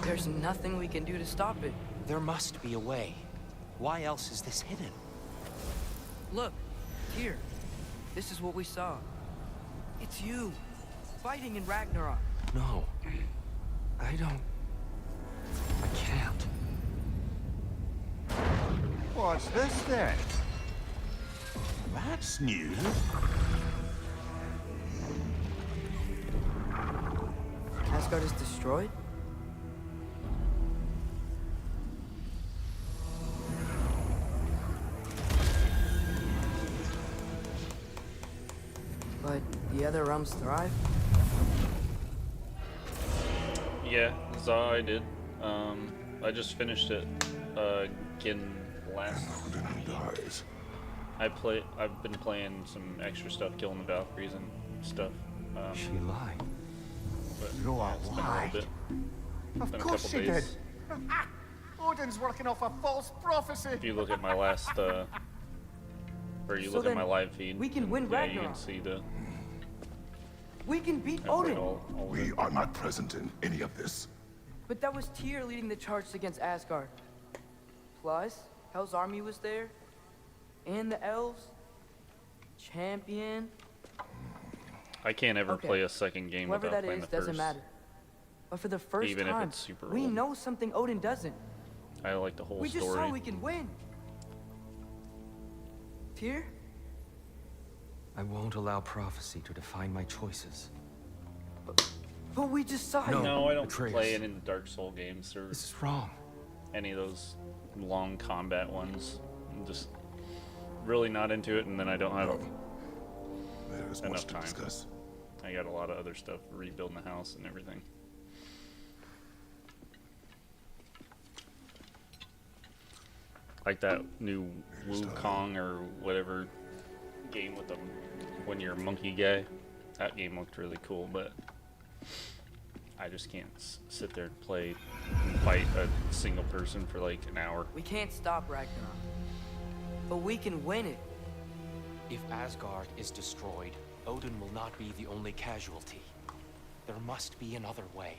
There's nothing we can do to stop it. There must be a way. Why else is this hidden? Look, here. This is what we saw. It's you, fighting in Ragnarok. No. I don't... I can't. What's this then? That's new. Asgard is destroyed? But the other realms thrive? Yeah, I did. I just finished it again last Odin dies. I've been playing some extra stuff, killing the Valkyries and stuff. She lied. But Groa it's been a lied. little bit. Of Been a course couple she days. did. Odin's working off a false prophecy. If you look at my last, or you So look at then my live feed, we can and, win yeah, you Ragnarok. can see the. We can beat I played Odin! all of We it. are not present in any of this. But that was Tyr leading the charge against Asgard. Plus, Hell's army was there. And the elves. Champion. I can't ever Okay. play a second game Whoever without that playing is the doesn't first. matter. But for the first Even if time, it's super we old. know something Odin doesn't. I like the whole We just story. saw we can win. Tyr? I won't allow prophecy to define my choices. But we just saw it. No, I don't Atreus. play any of the Dark Soul games or This is wrong. any of those long combat ones. I'm just really not into it, and then I don't have There is enough much to time. discuss. I got a lot of other stuff, rebuilding the house and everything. Like that new Wukong or whatever game with them when you're a monkey guy. That game looked really cool, but I just can't sit there and fight a single person for like an hour. We can't stop Ragnarok. But we can win it. If Asgard is destroyed, Odin will not be the only casualty. There must be another way.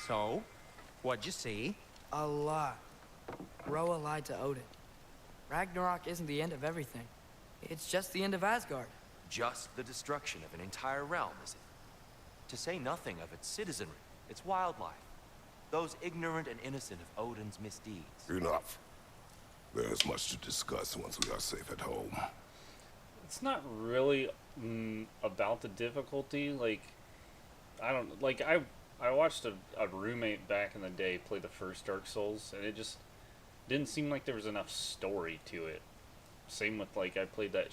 So, what'd you see? A lot. Groa lied to Odin. Ragnarok isn't the end of everything. It's just the end of Asgard. Just the destruction of an entire realm, is it? To say nothing of its citizenry, its wildlife, those ignorant and innocent of Odin's misdeeds. Enough. There is much to discuss once we are safe at home. It's not really about the difficulty. Like, I don't like. I watched a roommate back in the day play the first Dark Souls, and it just didn't seem like there was enough story to it. Same with like I played that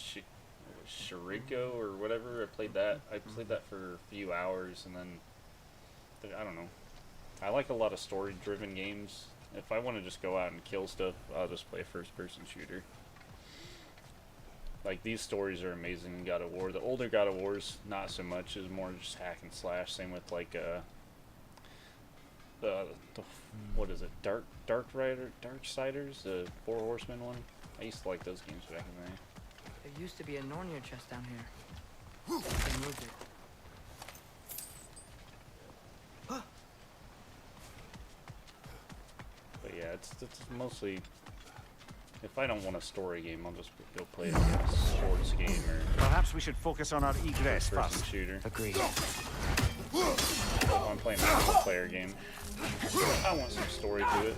Shiriko or whatever. I played that for a few hours, and then I don't know. I like a lot of story-driven games. If I want to just go out and kill stuff, I'll just play a first-person shooter. Like, these stories are amazing in God of War. The older God of Wars, not so much. Is more just hack and slash. Same with like what is it? Darksiders, the Four Horsemen one. I used to like those games back in the day. There used to be a Nornir chest down here. They moved it. But yeah, it's mostly. If I don't want a story game, I'll just go play a sports game or Perhaps we should focus on our egress first-person first. shooter. Agreed. If I'm playing a single-player game, I want some story to it.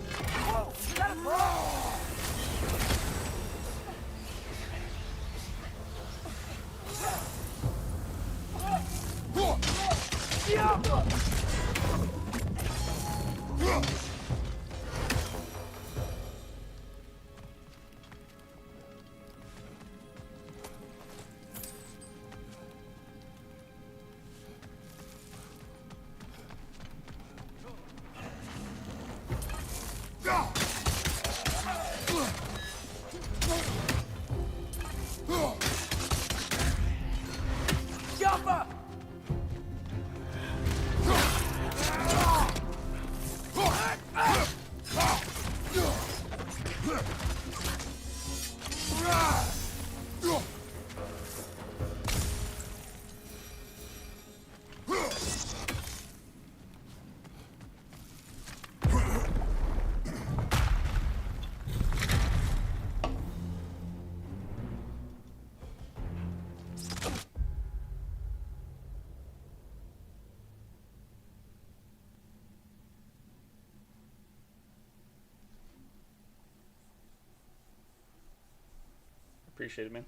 Appreciate it, man.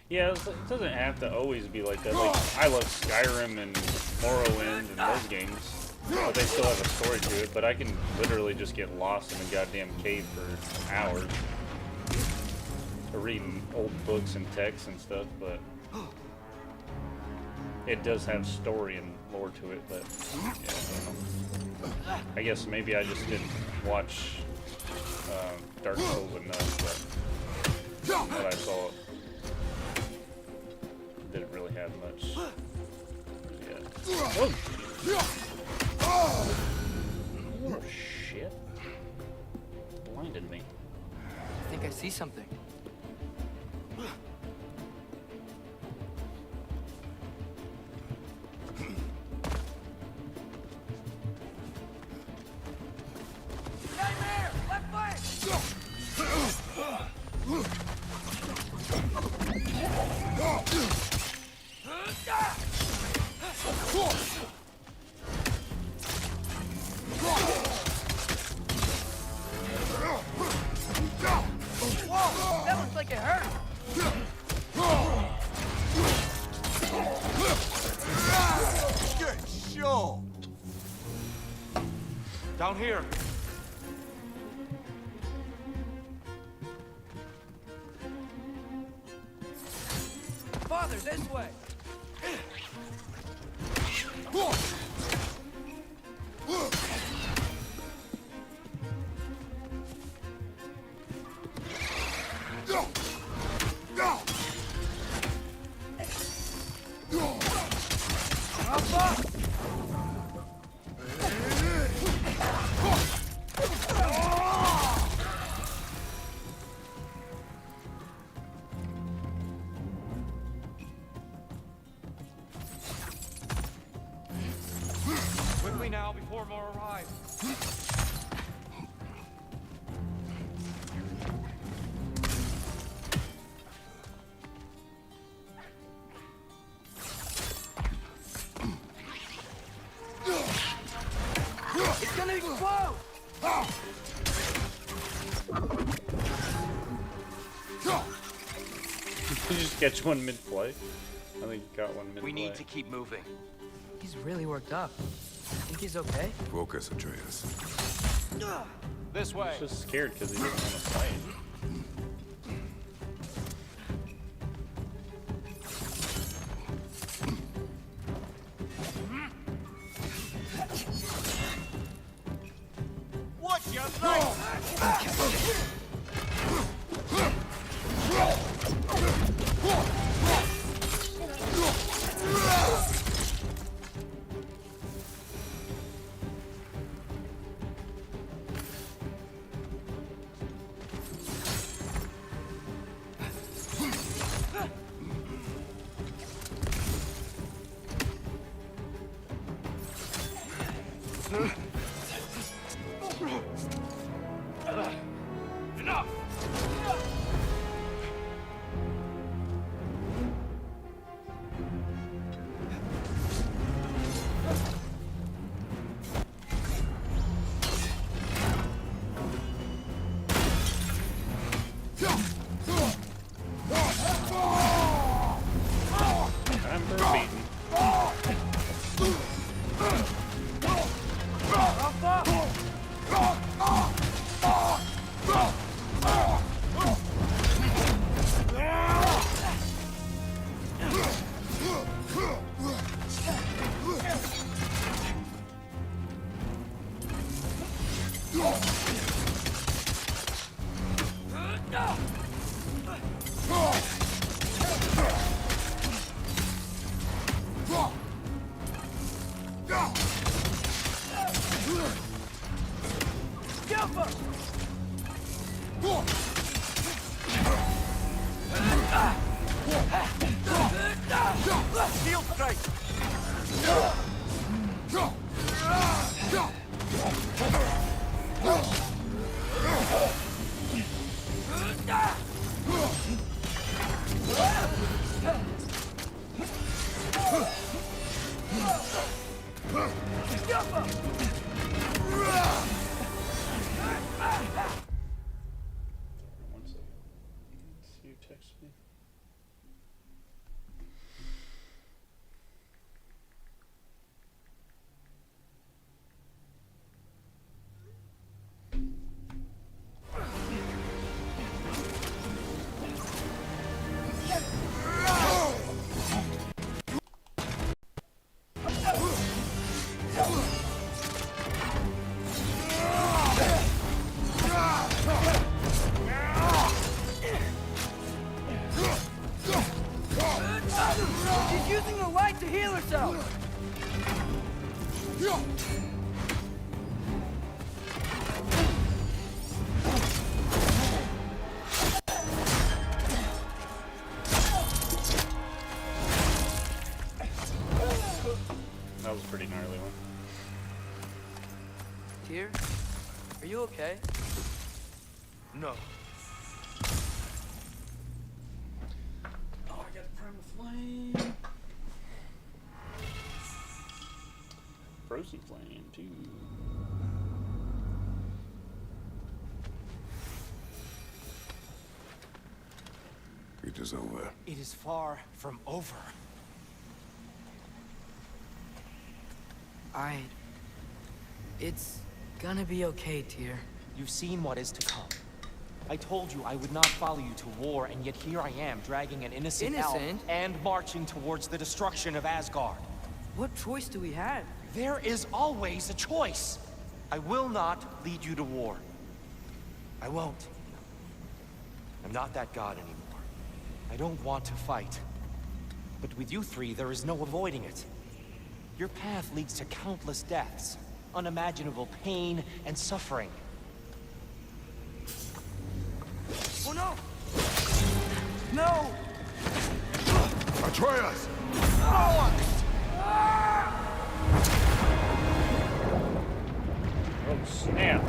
Yeah, it doesn't have to always be like that. Like, I love Skyrim and Morrowind and those games, but they still have a story to it. But I can literally just get lost in a goddamn cave for hours, or reading old books and texts and stuff. But it does have story and lore to it. But yeah, I don't know. I guess maybe I just didn't watch Dark Souls enough, but what I saw didn't really have much. Yeah. Oh shit! Blinded me. I think I see something. Nightmare! Left flank! Whoa! That looks like it hurt! Good show! Down here. Father, this way! Quickly now before more arrive. It's gonna explode! Did you just catch one mid-play? I think you got one mid-play. We need to keep moving. He's really worked up. Think he's okay? Focus, Atreus. This way. He's just scared because he doesn't want to fight. What's your thing? Enough! Ember beaten. Shield strike! One second. Let's see who texted me. She's using the light to heal herself! That was a pretty gnarly one. Tyr, are you okay? No. Oh, I got Primal Flame. Frozen Flame, too. It is over. It is far from over. It's gonna be okay, Tyr. You've seen what is to come. I told you I would not follow you to war, and yet here I am, dragging an innocent elf Innocent? and marching towards the destruction of Asgard. What choice do we have? There is always a choice. I will not lead you to war. I won't. I'm not that god anymore. I don't want to fight. But with you three, there is no avoiding it. Your path leads to countless deaths, unimaginable pain and suffering. Oh no! No! Atreus! Oh, snap.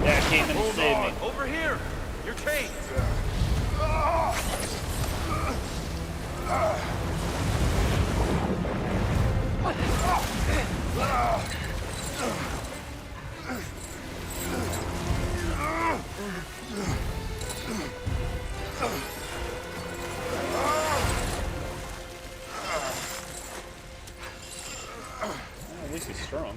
Yeah, came in and saved me. Over here! You're chained! At least he's strong.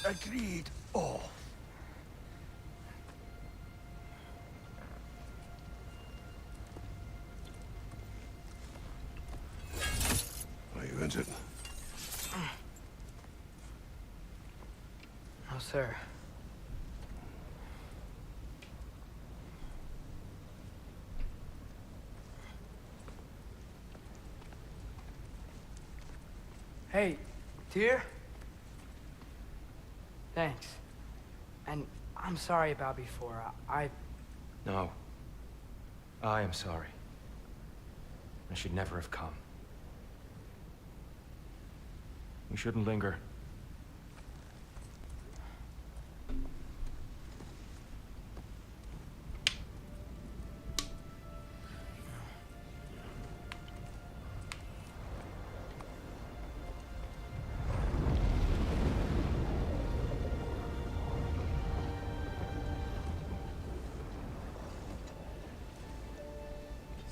Agreed. Oh. Are you injured? No, sir. Hey, Tyr? Thanks. And I'm sorry about before. No. I am sorry. I should never have come. We shouldn't linger.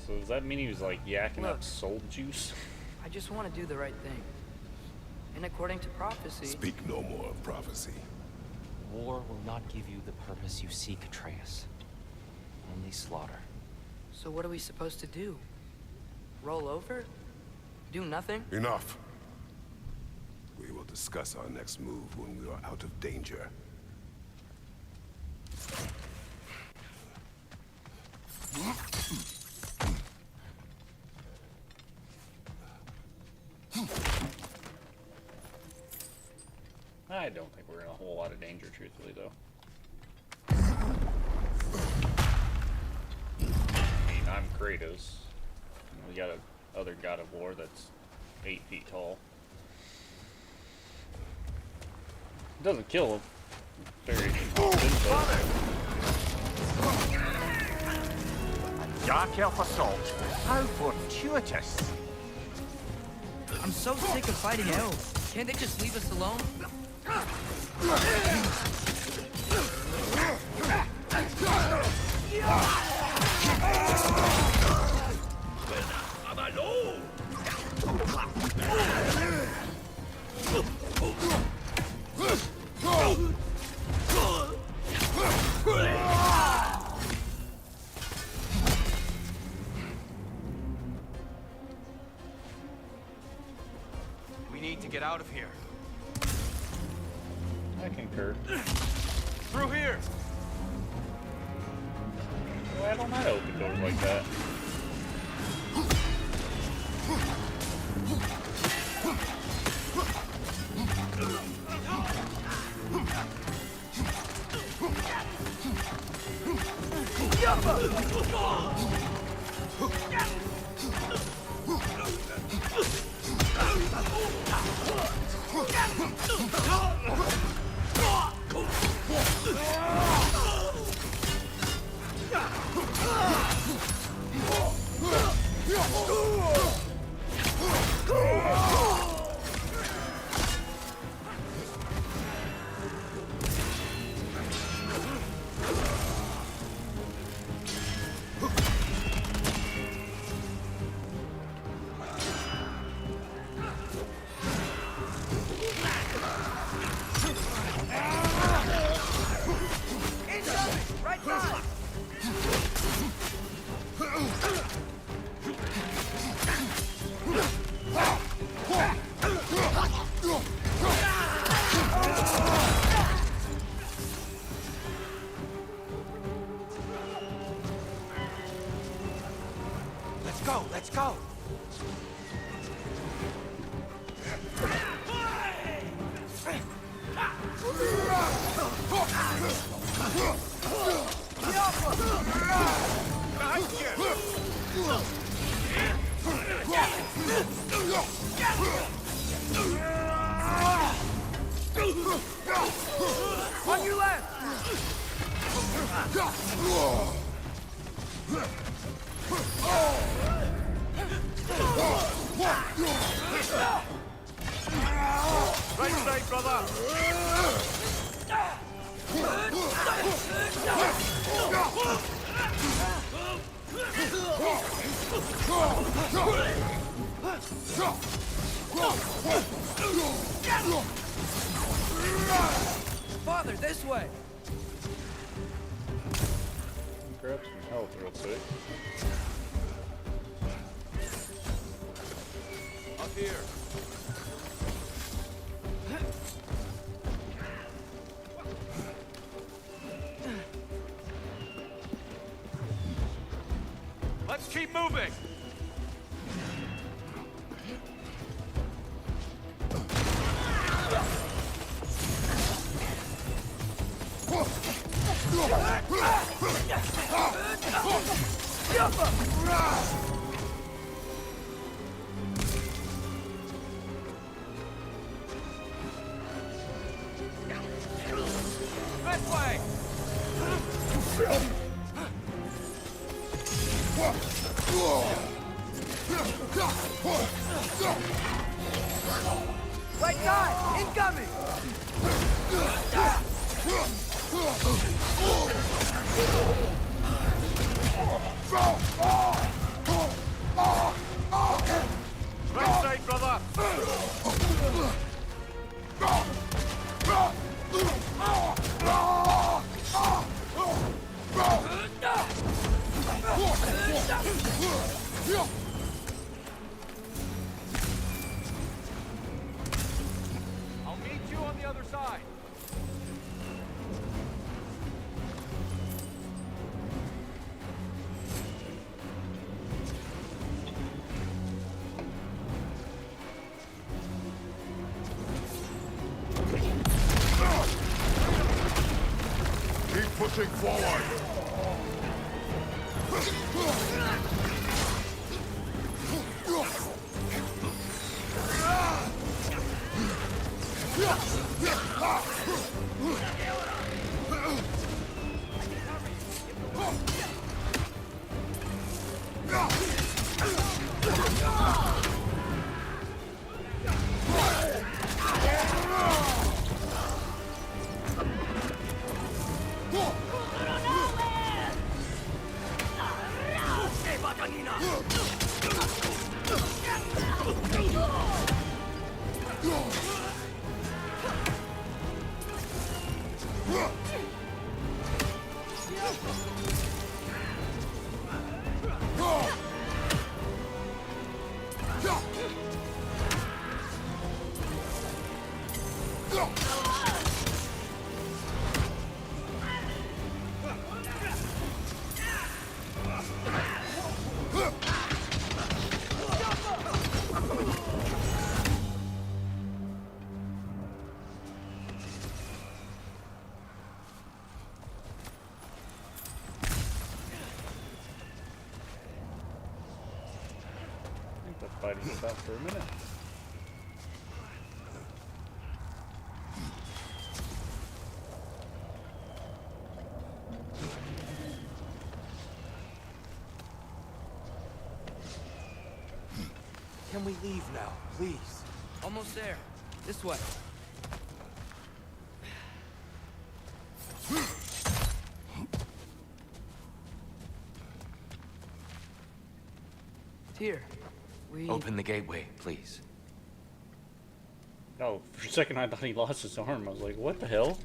So does that mean he was like yakking Look. up soul juice? I just want to do the right thing. And according to prophecy... Speak no more of prophecy. War will not give you the purpose you seek, Atreus. Only slaughter. So what are we supposed to do? Roll over? Do nothing? Enough. We will discuss our next move when we are out of danger. I don't think we're in a whole lot of danger, truthfully, though. I mean, I'm Kratos. We got a other god of war that's 8 feet tall. Doesn't kill him. Very Dark elf assault. How fortuitous. I'm so sick of fighting elves. Can't they just leave us alone? We need to get out of here. I concur. Through here! Why don't I open doors like that? Let's go! On your left! Right side, brother. Father, this way! Grab some health real quick. Up here. Let's keep moving! This way! Right side! Incoming! Right side, brother! I'll meet you on the other side. Keep pushing forward! The fighting stopped for a minute. Can we leave now, please? Almost there. This way. Here. We... Open the gateway, please. Oh, for a second I thought he lost his arm. I was like, what the hell?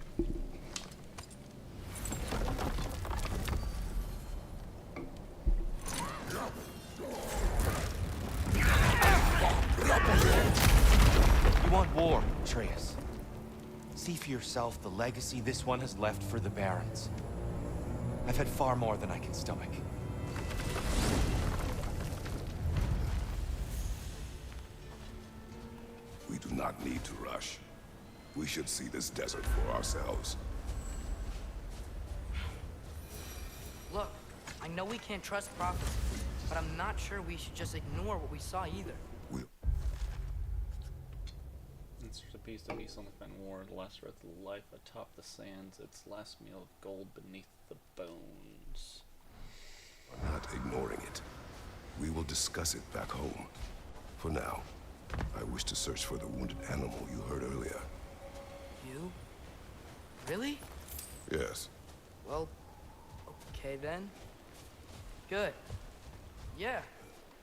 You want war, Atreus. See for yourself the legacy this one has left for the Barons. I've had far more than I can stomach. We do not need to rush. We should see this desert for ourselves. Look, I know we can't trust prophecy, but I'm not sure we should just ignore what we saw either. It's a piece of beast on the fen war, the last breath of life atop the sands, its last meal of gold beneath the bones. Not ignoring it. We will discuss it back home. For now, I wish to search for the wounded animal you heard earlier. You? Really? Yes. Well, okay then. Good. Yeah,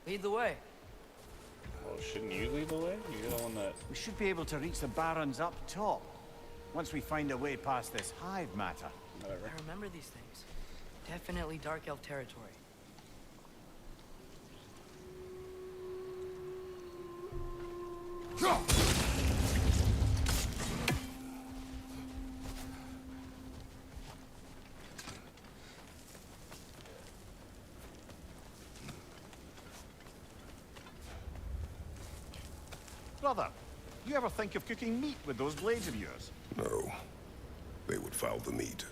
lead the way. Well, shouldn't you lead the way? You're the one that... We should be able to reach the Barons up top. Once we find a way past this hive matter. Whatever. I remember these things. Definitely Dark Elf territory. Brother, you ever think of cooking meat with those blades of yours? No. They would foul the meat.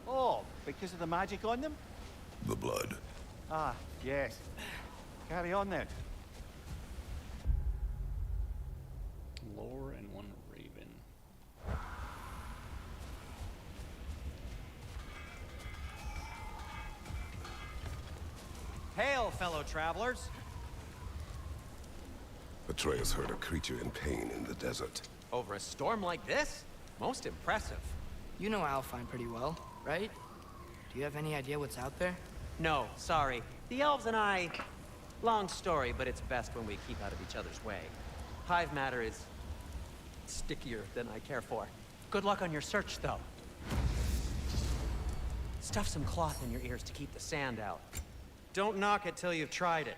Oh, because of the magic on them? The blood. Ah, yes. Carry on then. Lore and one raven. Hail, fellow travelers. Atreus heard a creature in pain in the desert. Over a storm like this? Most impressive. You know Alfheim pretty well, right? Do you have any idea what's out there? No, sorry. The elves and I... Long story, but it's best when we keep out of each other's way. Hive matter is... stickier than I care for. Good luck on your search, though. Stuff some cloth in your ears to keep the sand out. Don't knock it till you've tried it.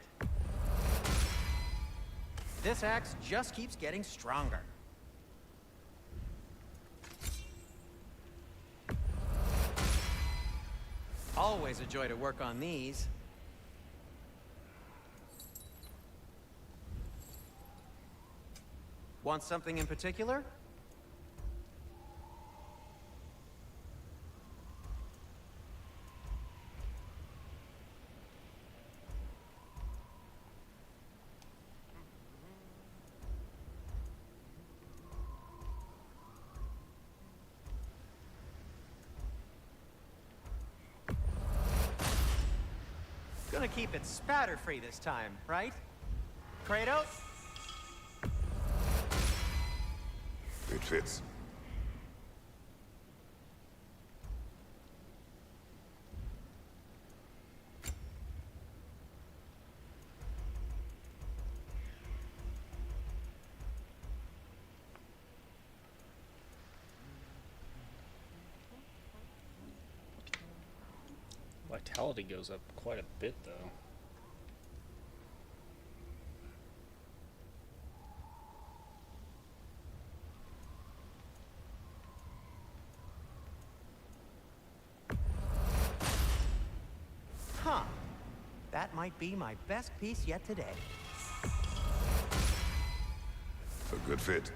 This axe just keeps getting stronger. Always a joy to work on these. Want something in particular? Gonna keep it spatter-free this time, right? Kratos? It fits. Vitality goes up quite a bit, though. Huh. That might be my best piece yet today. A good fit.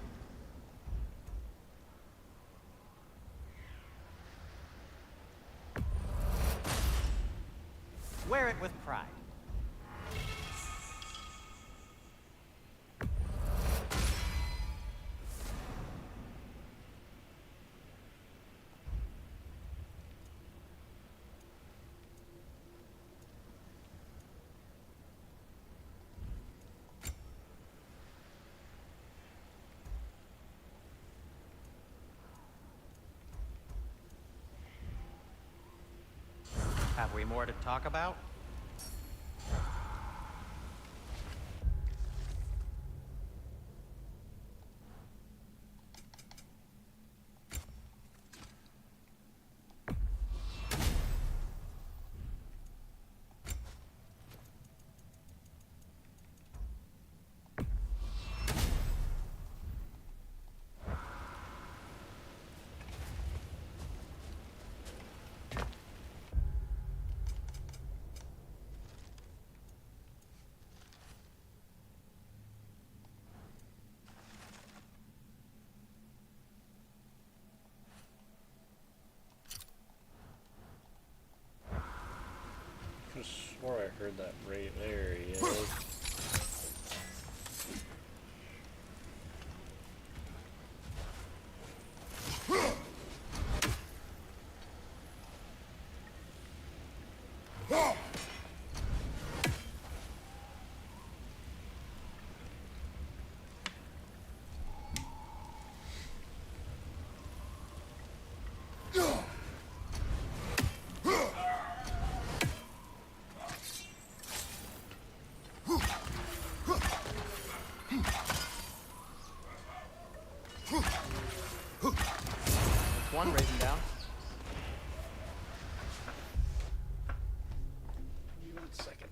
Wear it with pride. Have we more to talk about? I swore I heard that right there. He is. One raising down. Give me 1 second.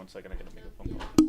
1 second, I gotta make a phone call.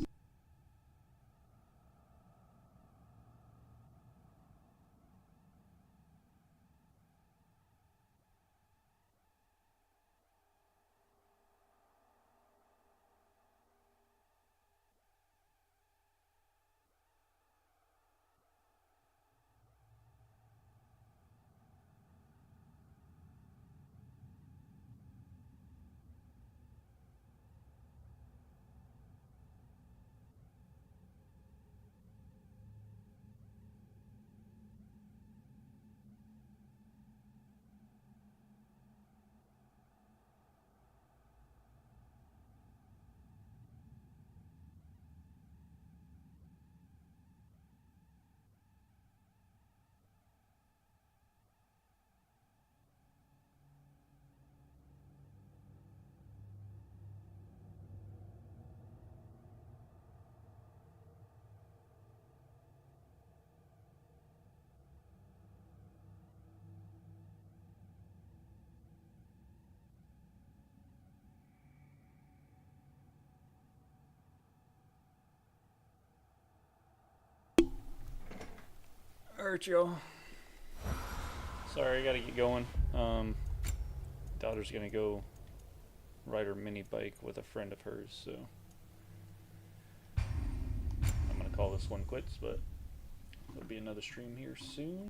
Alright, y'all. Sorry, I gotta get going. Daughter's gonna go ride her mini bike with a friend of hers, so I'm gonna call this one quits, but there'll be another stream here soon.